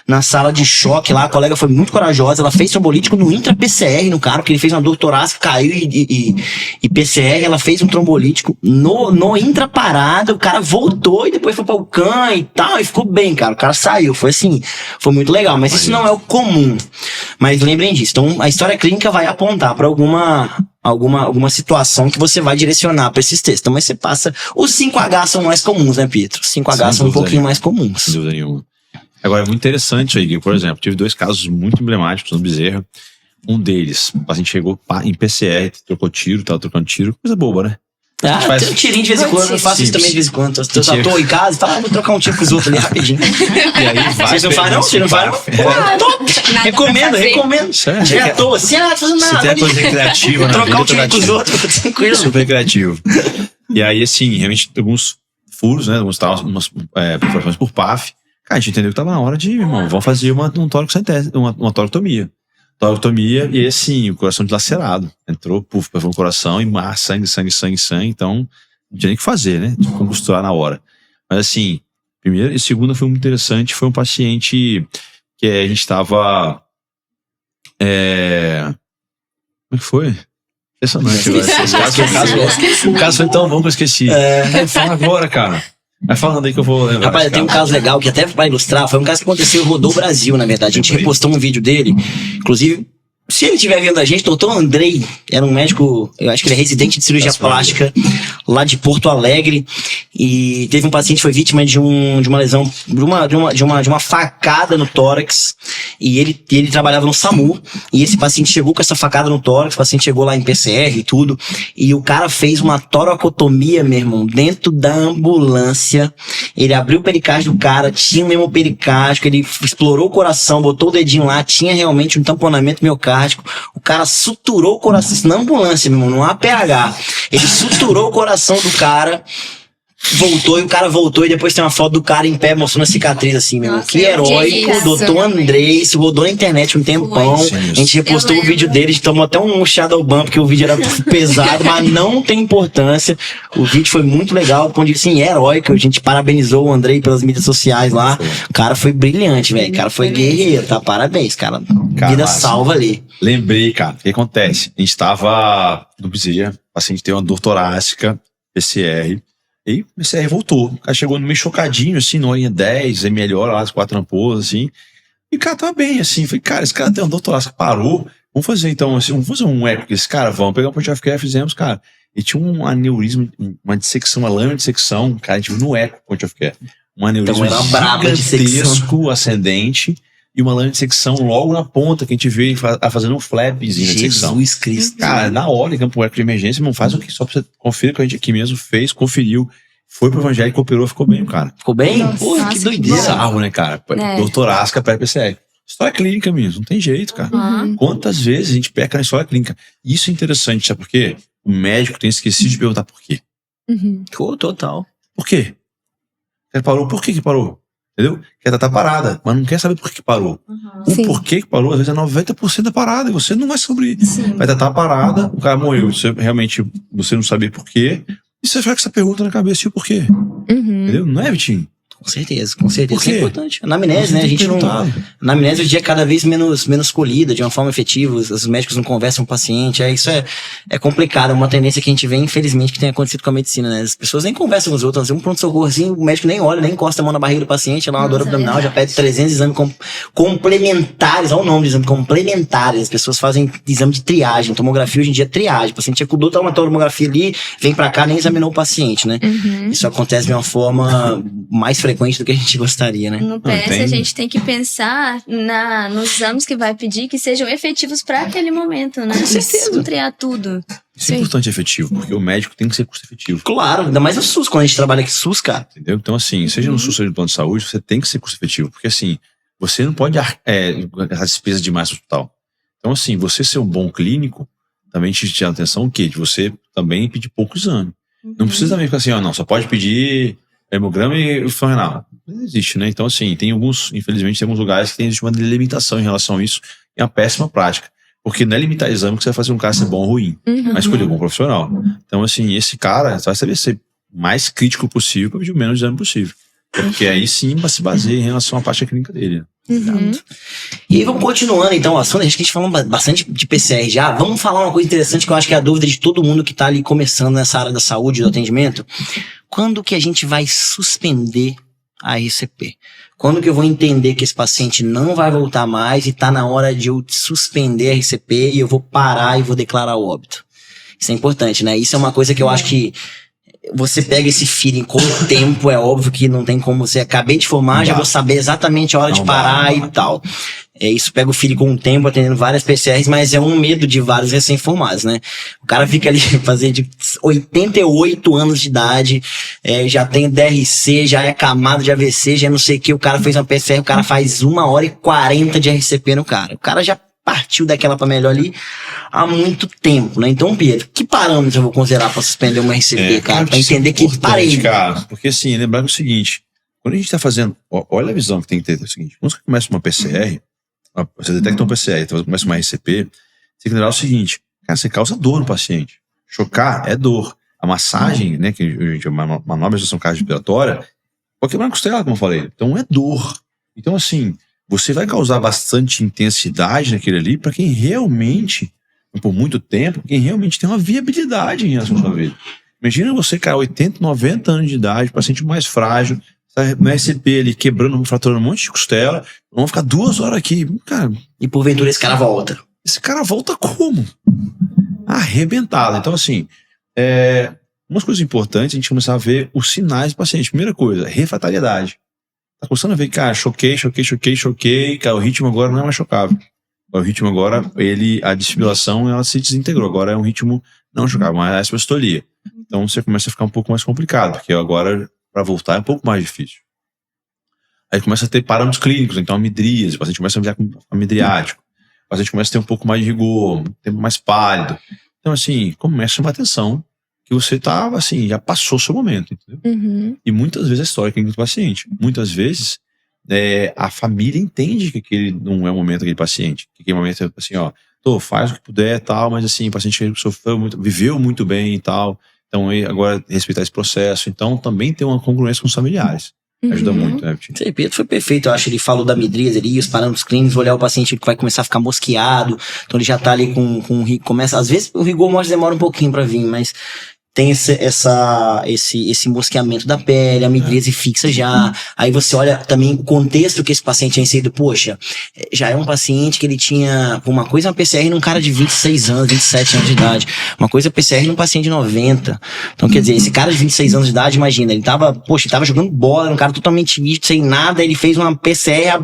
na sala de choque lá, a colega foi muito corajosa, ela fez trombolítico no intra-PCR no cara, porque ele fez uma dor torácica, caiu e PCR, ela fez um trombolítico no intra-parada, o cara voltou e depois foi pra UCAM e tal, e ficou bem, cara, o cara saiu, foi assim, foi muito legal, mas isso não é o comum, mas lembrem disso. Então a história clínica vai apontar para alguma alguma situação que você vai direcionar para esses textos. Então, mas você passa... Os 5H são mais comuns, né, Pietro? Os 5H são um pouquinho mais comuns. Sem dúvida nenhuma. Agora, é muito interessante isso aí, por exemplo, tive 2 casos muito emblemáticos no Bezerra. Um deles, o paciente chegou em PCR, trocou tiro, tava trocando tiro, coisa boba, né? Tem um tirinho de vez em quando, eu faço isso também de vez em quando. Eu tô em casa e falo, vou trocar um tiro com os outros ali rapidinho. E aí vai. Vocês não fazem não? Vocês não fazem não? Recomendo. Já tô assim, não fazendo nada. Você tem a coisa criativa, né? Trocar um tiro com os outros, tranquilo. Super criativo. E aí, assim, realmente, alguns furos, né? Algumas perfurações por PAF. Cara, a gente entendeu que tava na hora de, irmão, vamos fazer uma toracotomia. Toracotomia, e aí, assim, o coração dilacerado. Entrou, perfurou o coração e sangue. Então, não tinha nem o que fazer, né? Tinha como costurar na hora. Mas, assim, primeiro e segundo foi muito interessante. Foi um paciente que a gente tava. Como é que foi? Impressionante. O caso foi tão bom que eu esqueci. Fala agora, cara. Vai falando aí que eu vou lembrar. Rapaz, tem um caso legal que até vai ilustrar. Foi um caso que aconteceu, rodou o Brasil, na verdade. A gente repostou um vídeo dele. Inclusive, se ele estiver vendo a gente, doutor Andrei, era um médico, eu acho que ele é residente de cirurgia plástica, lá de Porto Alegre. E teve um paciente que foi vítima de uma lesão, de uma facada no tórax. E ele trabalhava no SAMU. E esse paciente chegou com essa facada no tórax. O paciente chegou lá em PCR e tudo. E o cara fez uma toracotomia, meu irmão, dentro da ambulância. Ele abriu o pericárdio do cara, tinha o mesmo pericárdio. Ele explorou o coração, botou o dedinho lá, tinha realmente um tamponamento miocárdico. O cara suturou o coração, na ambulância, meu irmão, não há APH. Ele suturou o coração do cara. Voltou, e o cara voltou, e depois tem uma foto do cara em pé mostrando a cicatriz assim, meu irmão. Que heróico, doutor Andrei, isso rodou na internet um tempão. A gente repostou o vídeo dele, a gente tomou até um shadow ban, porque o vídeo era pesado, mas não tem importância. O vídeo foi muito legal, do ponto de vista assim, heróico. A gente parabenizou o Andrei pelas mídias sociais lá. O cara foi brilhante, velho. O cara foi guerreiro, tá? Parabéns, cara. Vida salva ali. Lembrei, cara, o que acontece? A gente tava no Bezerra, o paciente teve uma dor torácica, PCR. E o PCR voltou. O cara chegou meio chocadinho, assim, na horinha 10, aí melhora lá, as 4 ampolas, assim. E o cara tava bem, assim. Falei, cara, esse cara tem um doutorado, parou. Vamos fazer, então, assim, vamos fazer um eco com esse cara? Vamos pegar um ponto de care, fizemos, cara. E tinha um aneurisma, uma dissecção, uma lâmina de dissecção, cara, a gente viu no eco, ponto of care. Um aneurisma gigantesco, ascendente, e uma lâmina de dissecção logo na ponta, que a gente vê fazendo um flapzinho na dissecção. Jesus Cristo. Cara, na hora, campo eco de emergência, não faz o que, só pra você conferir que a gente aqui mesmo fez, conferiu, foi pro evangélico, operou, ficou bem, cara. Ficou bem? Nossa, Porra, que doideira. Bizarro, né, cara? Doutor Asca, pré-PCR. História clínica mesmo, não tem jeito, cara. Quantas vezes a gente peca na história clínica? Isso é interessante, sabe por quê? O médico tem esquecido de perguntar por quê. Total. Por quê? Ele parou, por que parou? Entendeu? Quer estar parada, mas não quer saber por que parou. O porquê que parou, às vezes é 90% da parada, e você não vai sobre. Vai estar parada, o cara morreu, você não sabe por quê, e você fica com essa pergunta na cabeça, e o porquê? Entendeu? Não é, Vitinho? Com certeza, com certeza. Por quê? Isso é importante. A anamnese, né? A gente não. A anamnese hoje é cada vez menos colhida, de uma forma efetiva. Os médicos não conversam com o paciente. Isso é complicado. É uma tendência que a gente vê, infelizmente, que tem acontecido com a medicina, né? As pessoas nem conversam com os outros. Um pronto-socorro assim, o médico nem olha, nem encosta a mão na barriga do paciente, lá uma dor abdominal, já pede 300 exames complementares. Olha o nome do exame, complementares. As pessoas fazem exame de triagem. Tomografia hoje em dia é triagem. O paciente acudou, tá uma tomografia ali, vem pra cá, nem examinou o paciente, né? Isso acontece de uma forma mais frequente do que a gente gostaria, né? No PS a gente tem que pensar nos exames que vai pedir que sejam efetivos para aquele momento, né? Com certeza. Não triar tudo. Isso é importante, efetivo, porque o médico tem que ser custo efetivo. Claro, ainda mais no SUS, quando a gente trabalha aqui SUS, cara. Entendeu? Então, assim, seja no SUS ou no plano de saúde, você tem que ser custo efetivo, porque assim, você não pode gastar despesa demais no hospital. Então, assim, você ser um bom clínico, também te chama atenção o quê? De você também pedir pouco exame. Não precisa também ficar assim, não, só pode pedir hemograma e função renal. Não existe, né? Então, assim, infelizmente, tem alguns lugares que tem uma limitação em relação a isso, é uma péssima prática. Porque não é limitar exame que você vai fazer um cara ser bom ou ruim, mas escolher um bom profissional. Então, assim, esse cara vai saber ser mais crítico possível para pedir o menos exame possível. Porque aí sim se baseia em relação à parte clínica dele. E aí vamos continuando então o assunto. Acho que a gente falou bastante de PCR já. Vamos falar uma coisa interessante que eu acho que é a dúvida de todo mundo que tá ali começando nessa área da saúde e do atendimento. Quando que a gente vai suspender a RCP? Quando que eu vou entender que esse paciente não vai voltar mais e tá na hora de eu suspender a RCP e eu vou parar e vou declarar o óbito? Isso é importante, né? Isso é uma coisa que eu acho que você pega esse feeling com o tempo, é óbvio que não tem como você acabei de formar, já vou saber exatamente a hora de parar e tal. Isso pega o feeling com o tempo, atendendo várias PCRs, mas é um medo de vários recém-formados, né? O cara fica ali fazendo de 88 anos de idade, já tem DRC, já é camada de AVC, já não sei o que, o cara fez uma PCR, o cara faz 1h40 de RCP no cara. O cara já partiu daquela pra melhor ali há muito tempo, né? Então, Pedro, que parâmetros eu vou considerar pra suspender uma RCP, cara? Pra entender que parei. Cara, porque assim, lembrar que é o seguinte, quando a gente tá fazendo, olha a visão que tem que ter, é o seguinte, quando você começa uma PCR, você detecta uma PCR, então você começa uma RCP, você tem que lembrar o seguinte, cara, você causa dor no paciente. Chocar é dor. A massagem, né, que a gente uma nova gestão cardiorrespiratória, pode quebrar a costela, como eu falei. Então é dor. Então, assim, você vai causar bastante intensidade naquele ali para quem realmente, por muito tempo, quem realmente tem uma viabilidade em relação à sua vida. Imagina você, cara, 80, 90 anos de idade, paciente mais frágil, tá no RCP ali, quebrando, fraturando um monte de costela, vamos ficar 2 horas aqui. Cara, e porventura esse cara volta. Esse cara volta como? Arrebentado. Então, assim, umas coisas importantes, a gente começar a ver os sinais do paciente. Primeira coisa, refratariedade. Tá começando a ver, cara, choquei, cara, o ritmo agora não é mais chocável. O ritmo agora, a desfibrilação, ela se desintegrou. Agora é um ritmo não chocável, mas é a sistolia. Então você começa a ficar um pouco mais complicado, porque agora, para voltar, é um pouco mais difícil. Aí começa a ter parâmetros clínicos, então amidríase, o paciente começa a olhar com amidriático, o paciente começa a ter um pouco mais de rigor, um tempo mais pálido. Então, assim, começa a chamar atenção que você tá, assim, já passou o seu momento, entendeu? Uhum. E muitas vezes a história clínica do paciente. Muitas vezes a família entende que aquele não é o momento daquele paciente. Que aquele momento é assim, faz o que puder e tal, mas assim, o paciente sofreu muito, viveu muito bem e tal. Então, agora respeitar esse processo. Então, também tem uma congruência com os familiares. Ajuda muito, né, Vitinho? Sim, Pedro foi perfeito, eu acho. Ele falou da midríase ali, os parâmetros clínicos, olhar o paciente que vai começar a ficar mosqueado, então ele já tá ali com começa, às vezes o rigor morte demora um pouquinho pra vir, mas tem esse mosqueamento da pele, a midríase fixa já. Aí você olha também o contexto que esse paciente é inserido. Poxa, já é um paciente que ele tinha, uma coisa é uma PCR num cara de 26 anos, 27 anos de idade. Uma coisa é PCR num paciente de 90. Então, quer dizer, esse cara de 26 anos de idade, imagina, ele tava jogando bola, um cara totalmente nítido, sem nada, ele fez uma PCR,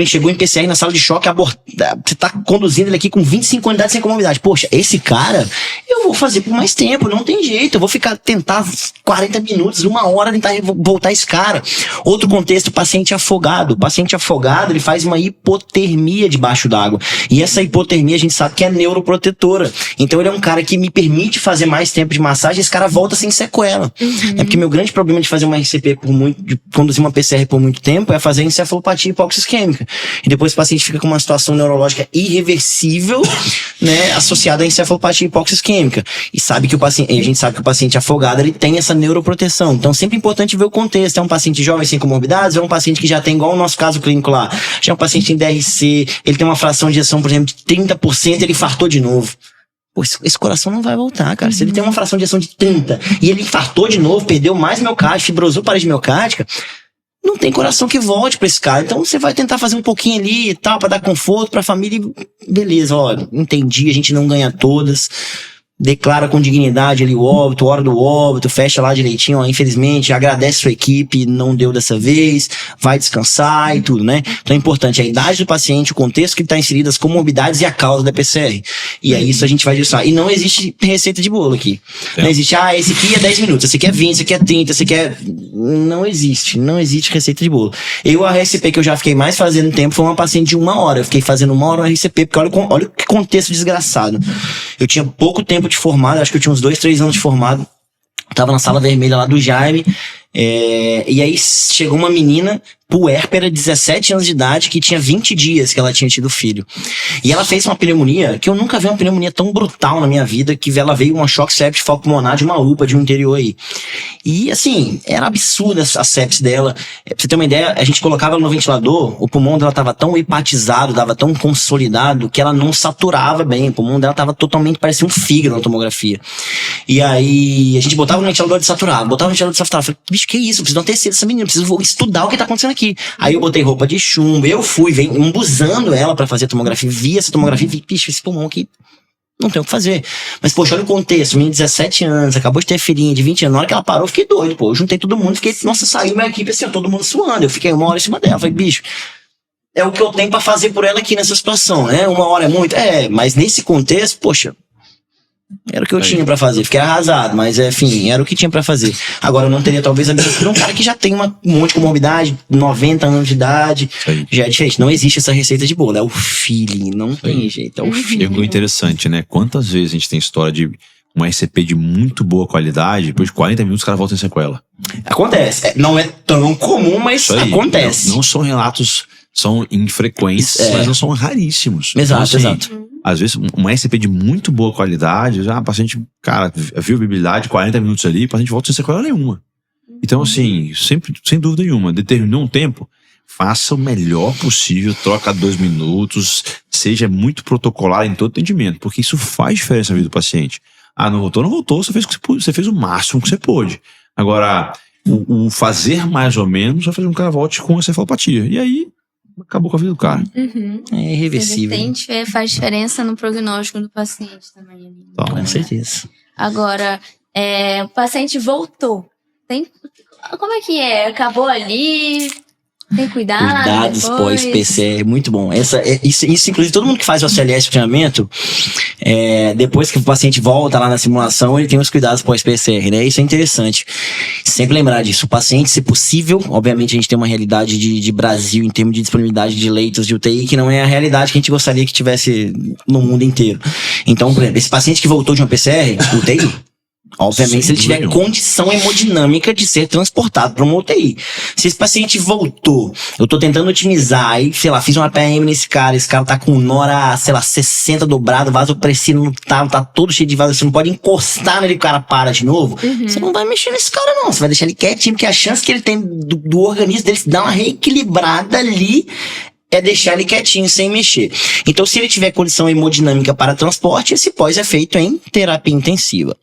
chegou em PCR na sala de choque, você tá conduzindo ele aqui com 25 anos de idade sem comorbidade. Poxa, esse cara, eu vou fazer por mais tempo, não tem jeito, eu vou tentar 40 minutos, 1 hora tentar voltar esse cara. Outro contexto, paciente afogado. O paciente afogado, ele faz uma hipotermia debaixo d'água. E essa hipotermia a gente sabe que é neuroprotetora. Então ele é um cara que me permite fazer mais tempo de massagem, esse cara volta sem sequela. Uhum. É porque meu grande problema de fazer uma RCP de conduzir uma PCR por muito tempo é fazer encefalopatia hipóxia isquêmica. E depois o paciente fica com uma situação neurológica irreversível, né, associada à encefalopatia hipóxia isquêmica. E a gente sabe que o paciente afogado, ele tem essa neuroproteção. Então, sempre é importante ver o contexto. É um paciente jovem sem comorbidades, ou é um paciente que já tem, igual o nosso caso clínico lá, já é um paciente em DRC, ele tem uma fração de ejeção, por exemplo, de 30%, ele infartou de novo. Pô, esse coração não vai voltar, cara. Se ele tem uma fração de ejeção de 30% e ele infartou de novo, perdeu mais miocárdio, fibrosou parede miocárdica, não tem coração que volte pra esse cara. Então você vai tentar fazer um pouquinho ali e tal, pra dar conforto pra família e beleza, olha, entendi, a gente não ganha todas. Declara com dignidade ali o óbito, hora do óbito, fecha lá direitinho, ó, infelizmente, agradece sua equipe, não deu dessa vez, vai descansar e tudo, né? Então é importante a idade do paciente, o contexto que está inserido, as comorbidades e a causa da PCR. E é isso a gente vai registrar. E não existe receita de bolo aqui. Não existe, esse aqui é 10 minutos, esse aqui é 20, esse aqui é 30, esse aqui é... Não existe receita de bolo. A RCP que eu já fiquei mais fazendo tempo foi uma paciente de 1 hora. Eu fiquei fazendo 1 hora uma RCP, porque olha que contexto desgraçado. Eu tinha pouco tempo de formado, acho que eu tinha uns 2, 3 anos de formado, tava na sala vermelha lá do Jaime, e aí chegou uma menina puérpera, 17 anos de idade, que tinha 20 dias que ela tinha tido filho. E ela fez uma pneumonia, que eu nunca vi uma pneumonia tão brutal na minha vida, que ela veio uma choque sepsis foco pulmonar de uma UPA de um interior aí. E assim, era absurda a sepsis dela. Pra você ter uma ideia, a gente colocava ela no ventilador, o pulmão dela tava tão hepatizado, tava tão consolidado, que ela não saturava bem. O pulmão dela tava totalmente, parecia um fígado na tomografia. E aí, a gente botava no ventilador desaturado, falei, bicho, que isso? Eu preciso anteceder essa menina, preciso estudar o que tá acontecendo aqui. Aí eu botei roupa de chumbo, eu fui embusando ela pra fazer a tomografia, vi essa tomografia e vi, bicho, esse pulmão aqui Não tem o que fazer. Mas, poxa, olha o contexto. Menina de 17 anos, acabou de ter filhinha de 20 anos. Na hora que ela parou, eu fiquei doido, pô. Eu juntei todo mundo, fiquei, nossa, saiu minha equipe assim, ó, todo mundo suando. Eu fiquei 1 hora em cima dela. Falei, bicho, é o que eu tenho pra fazer por ela aqui nessa situação, né? 1 hora é muito? Mas nesse contexto, poxa, era o que eu tinha pra fazer. Fiquei arrasado, mas enfim, era o que tinha pra fazer. Agora eu não teria talvez a mesma coisa. Um cara que já tem um monte de comorbidade, 90 anos de idade, já é diferente. Não existe essa receita de bolo, é o feeling, não tem jeito, é o feeling. É interessante, né? Quantas vezes a gente tem história de uma RCP de muito boa qualidade, depois de 40 minutos o cara volta em sequela. Acontece. Não é tão comum, mas acontece. Não são relatos, são infrequentes, mas não são raríssimos. Exato, então, assim, às vezes, uma SCP de muito boa qualidade, já a paciente, cara, viu viabilidade, 40 minutos ali, o paciente volta sem sequela nenhuma. Então, assim, sempre, sem dúvida nenhuma, determinou um tempo, faça o melhor possível, troca 2 minutos, seja muito protocolar em todo atendimento, porque isso faz diferença na vida do paciente. Ah, não voltou, você fez o máximo que você pôde. Agora, o fazer mais ou menos vai fazer com que o cara volte com encefalopatia. E aí, acabou com a vida do cara. É irreversível. Faz diferença no prognóstico do paciente também. Então, com certeza. Agora, o paciente voltou. Como é que é? Acabou ali? Tem Cuidados pós-PCR, muito bom. Isso, inclusive, todo mundo que faz o ACLS de treinamento, depois que o paciente volta lá na simulação, ele tem os cuidados pós-PCR, né? Isso é interessante. Sempre lembrar disso. O paciente, se possível, obviamente a gente tem uma realidade de Brasil em termos de disponibilidade de leitos de UTI, que não é a realidade que a gente gostaria que tivesse no mundo inteiro. Então, por exemplo, esse paciente que voltou de uma PCR, UTI, obviamente, se ele tiver condição hemodinâmica de ser transportado para uma UTI. Se esse paciente voltou, eu tô tentando otimizar, aí, sei lá, fiz uma APM nesse cara, esse cara tá com nora, sei lá, 60 dobrado, vasopressina não tá todo cheio de vaso, você não pode encostar nele, o cara para de novo. Você não vai mexer nesse cara, não. Você vai deixar ele quietinho, porque a chance que ele tem do organismo dele se dar uma reequilibrada ali é deixar ele quietinho, sem mexer. Então, se ele tiver condição hemodinâmica para transporte, esse pós é feito em terapia intensiva.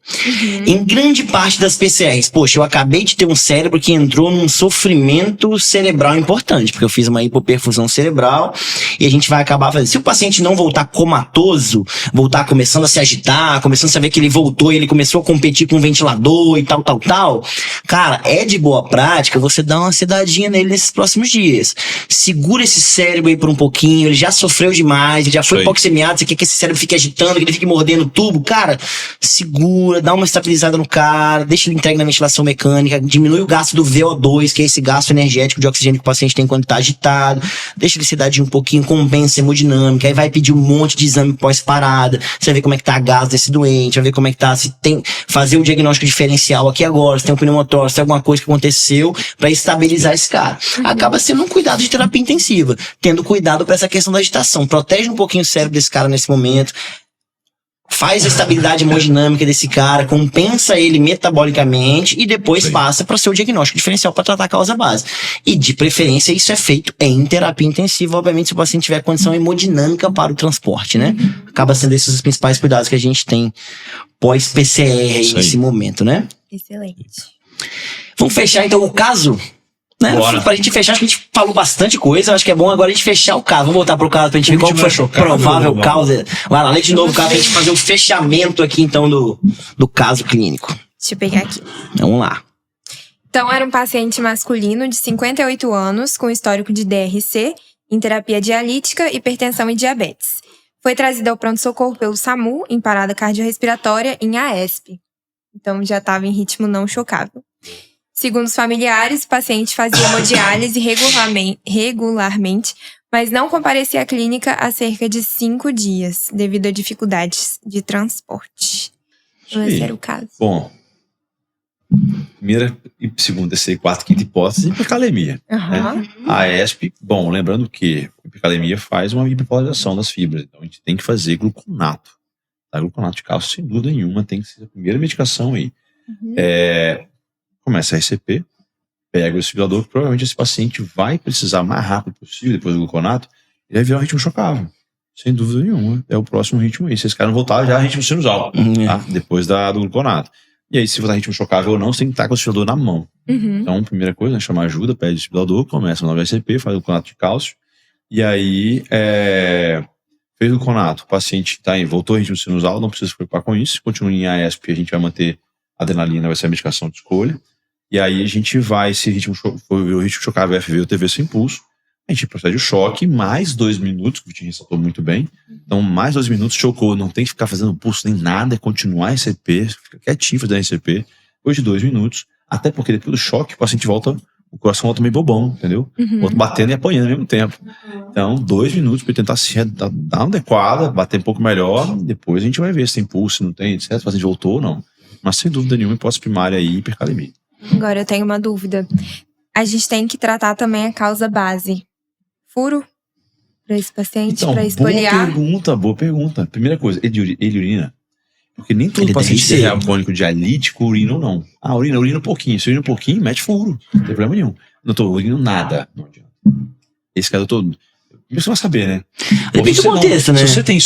Em grande parte das PCRs, poxa, eu acabei de ter um cérebro que entrou num sofrimento cerebral importante, porque eu fiz uma hipoperfusão cerebral e a gente vai acabar fazendo. Se o paciente não voltar comatoso, voltar começando a se agitar, começando a saber que ele voltou e ele começou a competir com o ventilador e tal, cara, é de boa prática você dar uma sedadinha nele nesses próximos dias. Segura esse cérebro aí por um pouquinho, ele já sofreu demais, ele já foi hipoxemiado, você quer que esse cérebro fique agitando, que ele fique mordendo o tubo, cara, segura, dá uma estabilizada no cara, deixa ele entregue na ventilação mecânica, diminui o gasto do VO2, que é esse gasto energético de oxigênio que o paciente tem quando tá agitado, deixa ele sedadinho um pouquinho, compensa a hemodinâmica, aí vai pedir um monte de exame pós-parada, você vai ver como é que tá a gás desse doente, vai ver como é que tá, se tem, fazer o diagnóstico diferencial aqui agora, se tem um pneumotórax, se tem alguma coisa que aconteceu, pra estabilizar esse cara. Acaba sendo um cuidado de terapia intensiva, tendo cuidado para essa questão da agitação. Protege um pouquinho o cérebro desse cara nesse momento. Faz a estabilidade hemodinâmica desse cara, compensa ele metabolicamente e depois passa para o seu diagnóstico diferencial para tratar a causa base. E, de preferência, isso é feito em terapia intensiva, obviamente, se o paciente tiver condição hemodinâmica para o transporte, né? Acaba sendo esses os principais cuidados que a gente tem pós-PCR nesse momento, né? Excelente. Vamos fechar, então, o caso... Né? Pra gente fechar, acho que a gente falou bastante coisa. Acho que é bom agora a gente fechar o caso. Vamos voltar pro caso pra gente ver qual foi o provável causa. Vai lá, lê de novo o caso pra gente fazer o fechamento aqui, então, do caso clínico. Deixa eu pegar aqui. Vamos lá. Então, era um paciente masculino de 58 anos, com histórico de DRC, em terapia dialítica, hipertensão e diabetes. Foi trazido ao pronto-socorro pelo SAMU, em parada cardiorrespiratória, em AESP. Então, já estava em ritmo não chocável. Segundo os familiares, o paciente fazia hemodiálise regularmente, mas não comparecia à clínica há cerca de 5 dias, devido a dificuldades de transporte. Esse era o caso. Bom, primeira, segunda, terceira, quarta, quinta hipótese, hipercalemia. Né? A ESP, bom, lembrando que a hipercalemia faz uma hiperpolarização das fibras, então a gente tem que fazer gluconato. Tá? Gluconato de cálcio, sem dúvida nenhuma, tem que ser a primeira medicação aí. Começa a RCP, pega o desfibrilador, que provavelmente esse paciente vai precisar mais rápido possível, depois do gluconato, e vai virar um ritmo chocável. Sem dúvida nenhuma. É o próximo ritmo aí. Se esse cara não voltar, já é ritmo sinusal, tá? Depois do gluconato. E aí, se voltar ritmo chocável ou não, você tem que estar com o desfibrilador na mão. Então, primeira coisa, né, chamar ajuda, pede o desfibrilador, começa o novo RCP, faz o gluconato de cálcio, e aí Fez o conato, o paciente voltou ao ritmo sinusal, não precisa se preocupar com isso. Se continua em AESP, a gente vai manter a adrenalina, vai ser a medicação de escolha. E aí a gente vai, se o ritmo chocar VFV ou TV sem pulso, a gente procede o choque, mais 2 minutos, que o Vitinho ressaltou muito bem. Então, mais 2 minutos, chocou, não tem que ficar fazendo pulso nem nada, é continuar RCP, fica quietinho fazendo RCP, depois de 2 minutos, até porque depois do choque, o paciente volta, o coração volta meio bobão, entendeu? Volta batendo e apanhando ao mesmo tempo. Então, 2 minutos para tentar se dar uma adequada, bater um pouco melhor, depois a gente vai ver se tem pulso, se não tem, etc. Se o paciente voltou ou não. Mas sem dúvida nenhuma, hipótese primária aí, hipercalemia. Agora eu tenho uma dúvida. A gente tem que tratar também a causa base. Furo para esse paciente, Então, para espoliar? Boa pergunta. Primeira coisa, ele urina? Porque nem todo Ele paciente deve ser. alcoólico dialítico urina ou não. Urina um pouquinho. Se urina um pouquinho, mete furo. Não tem problema nenhum. Não tô urinando nada. Não adianta. Esse cara todo. Você vai saber, né? Depende do contexto, né? Se você tem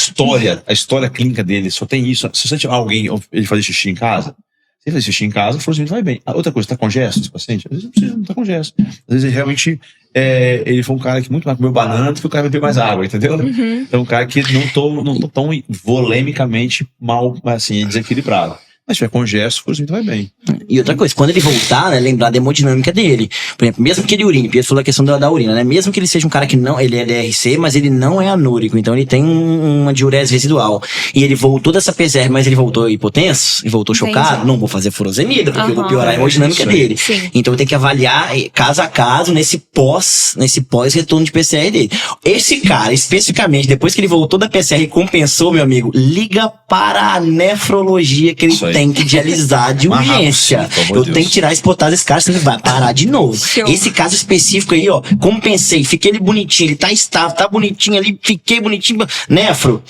a história clínica dele, só tem isso. Se você tiver alguém, ele fazer xixi em casa, se ele fazer xixi em casa, o fluorescimento vai bem. Outra coisa, tá com gesto esse paciente? Às vezes não precisa, não tá com gesto. Às vezes ele realmente, ele foi um cara que muito mais comeu banana do que o cara bebeu mais água, entendeu? Então um cara que não tô tão volemicamente mal, assim, desequilibrado. Mas se tiver com gesto, o fluorescimento vai bem. E outra coisa, quando ele voltar, né, lembrar da hemodinâmica dele. Por exemplo, mesmo que ele urine, Pedro falou a questão da urina, né? Mesmo que ele seja um cara que não, ele é DRC, mas ele não é anúrico, então ele tem uma diurese residual. E ele voltou dessa PCR, mas ele voltou hipotenso, e voltou chocado, não vou fazer furosemida, porque eu vou piorar a hemodinâmica dele. Sim. Então eu tenho que avaliar caso a caso nesse pós-retorno de PCR dele. Esse cara, especificamente, depois que ele voltou da PCR e compensou, meu amigo, liga para a nefrologia que ele tem que dialisar de urgência. Eu tenho que tirar esse potássio desse cara, senão ele vai parar de novo. Show. Esse caso específico aí, ó, compensei, fiquei ele bonitinho, ele tá estável, tá bonitinho ali, fiquei bonitinho. Nefro,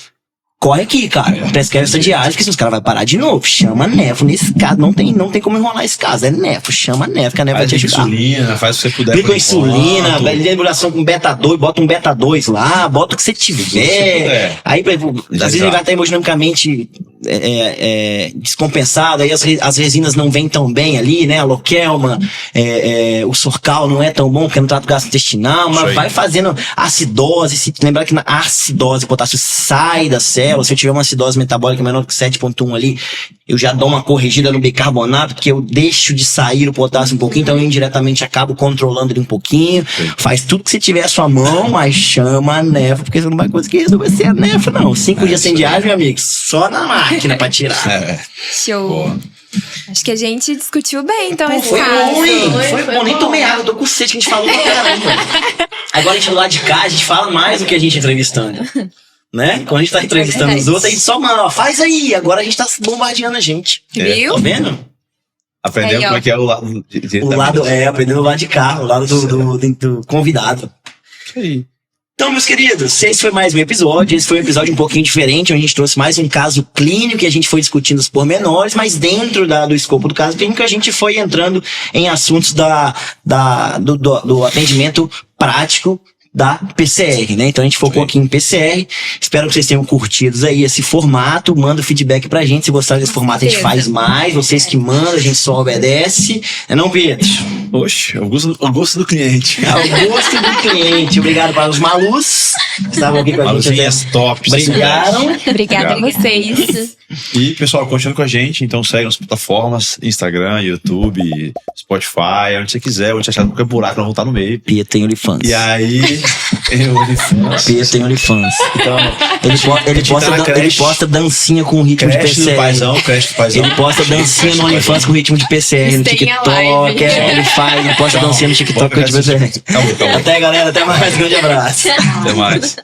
corre aqui, cara. Prescreve essa diálise, porque senão os caras vão parar de novo. Chama nefro nesse caso. Não tem como enrolar esse caso. É nefro. Chama nefro, que a nefro vai te ajudar. Insulina, faz o que você puder. Aplica insulina, deambulação com beta-2, bota um beta-2 lá, bota o que você tiver. Aí, por exemplo, às vezes ele vai estar hemodinamicamente descompensado, aí as resinas não vêm tão bem ali, né? A loquelma, o sorcal não é tão bom porque não trata o gastrointestinal, mas vai fazendo acidose. Se lembrar que na acidose o potássio sai da célula, se eu tiver uma acidose metabólica menor que 7,1 ali, eu já dou uma corrigida no bicarbonato, porque eu deixo de sair o potássio um pouquinho, então eu indiretamente acabo controlando ele um pouquinho. Faz tudo que você tiver à sua mão, mas chama a nefro, porque você não vai conseguir resolver sem a nefro, não. 5 dias sem diário, meu amigo, só na máquina pra tirar. Show. Boa. Acho que a gente discutiu bem, então, esse Foi caso. bom, nem tomei água, tô com sede, que a gente falou pra caramba. Agora a gente do lado de cá, a gente fala mais do que a gente entrevistando. Né? Quando a gente tá entrevistando os outros, a gente só manda, ó, faz aí. Agora a gente tá bombardeando a gente. Viu? Tá vendo? Aprendendo Aí, ó. como é que é o lado. O lado, aprendendo o lado de cá, o lado do convidado. Isso aí. Então, meus queridos, esse foi mais um episódio. Esse foi um episódio um pouquinho diferente, onde a gente trouxe mais um caso clínico e a gente foi discutindo os pormenores, mas dentro do escopo do caso clínico a gente foi entrando em assuntos do atendimento prático da PCR, né? Então a gente focou aqui em PCR. Espero que vocês tenham curtido aí esse formato. Manda o feedback pra gente. Se gostaram desse formato, a gente faz mais. Vocês que mandam, a gente só obedece. Não, Pedro? Oxe, é o gosto do cliente. É o gosto do cliente. Obrigado para os Malus que estavam aqui com a gente. Maluzinhas tops. Obrigaram. Obrigada a vocês. E, pessoal, continue com a gente. Então, segue nas plataformas: Instagram, YouTube, Spotify, onde você quiser, onde você achar qualquer buraco, nós vamos estar no meio. Pia tem OnlyFans. E aí, Pia tem OnlyFans. Então, ele posta dancinha com ritmo de creche do PCR. paizão, creche do paizão. Ele posta dancinha no OnlyFans com ritmo de PCR no Stay TikTok. alive. Ele posta dancinha no TikTok com ritmo de PCR. Acabou. Até, galera. Até mais. Grande abraço. Até mais.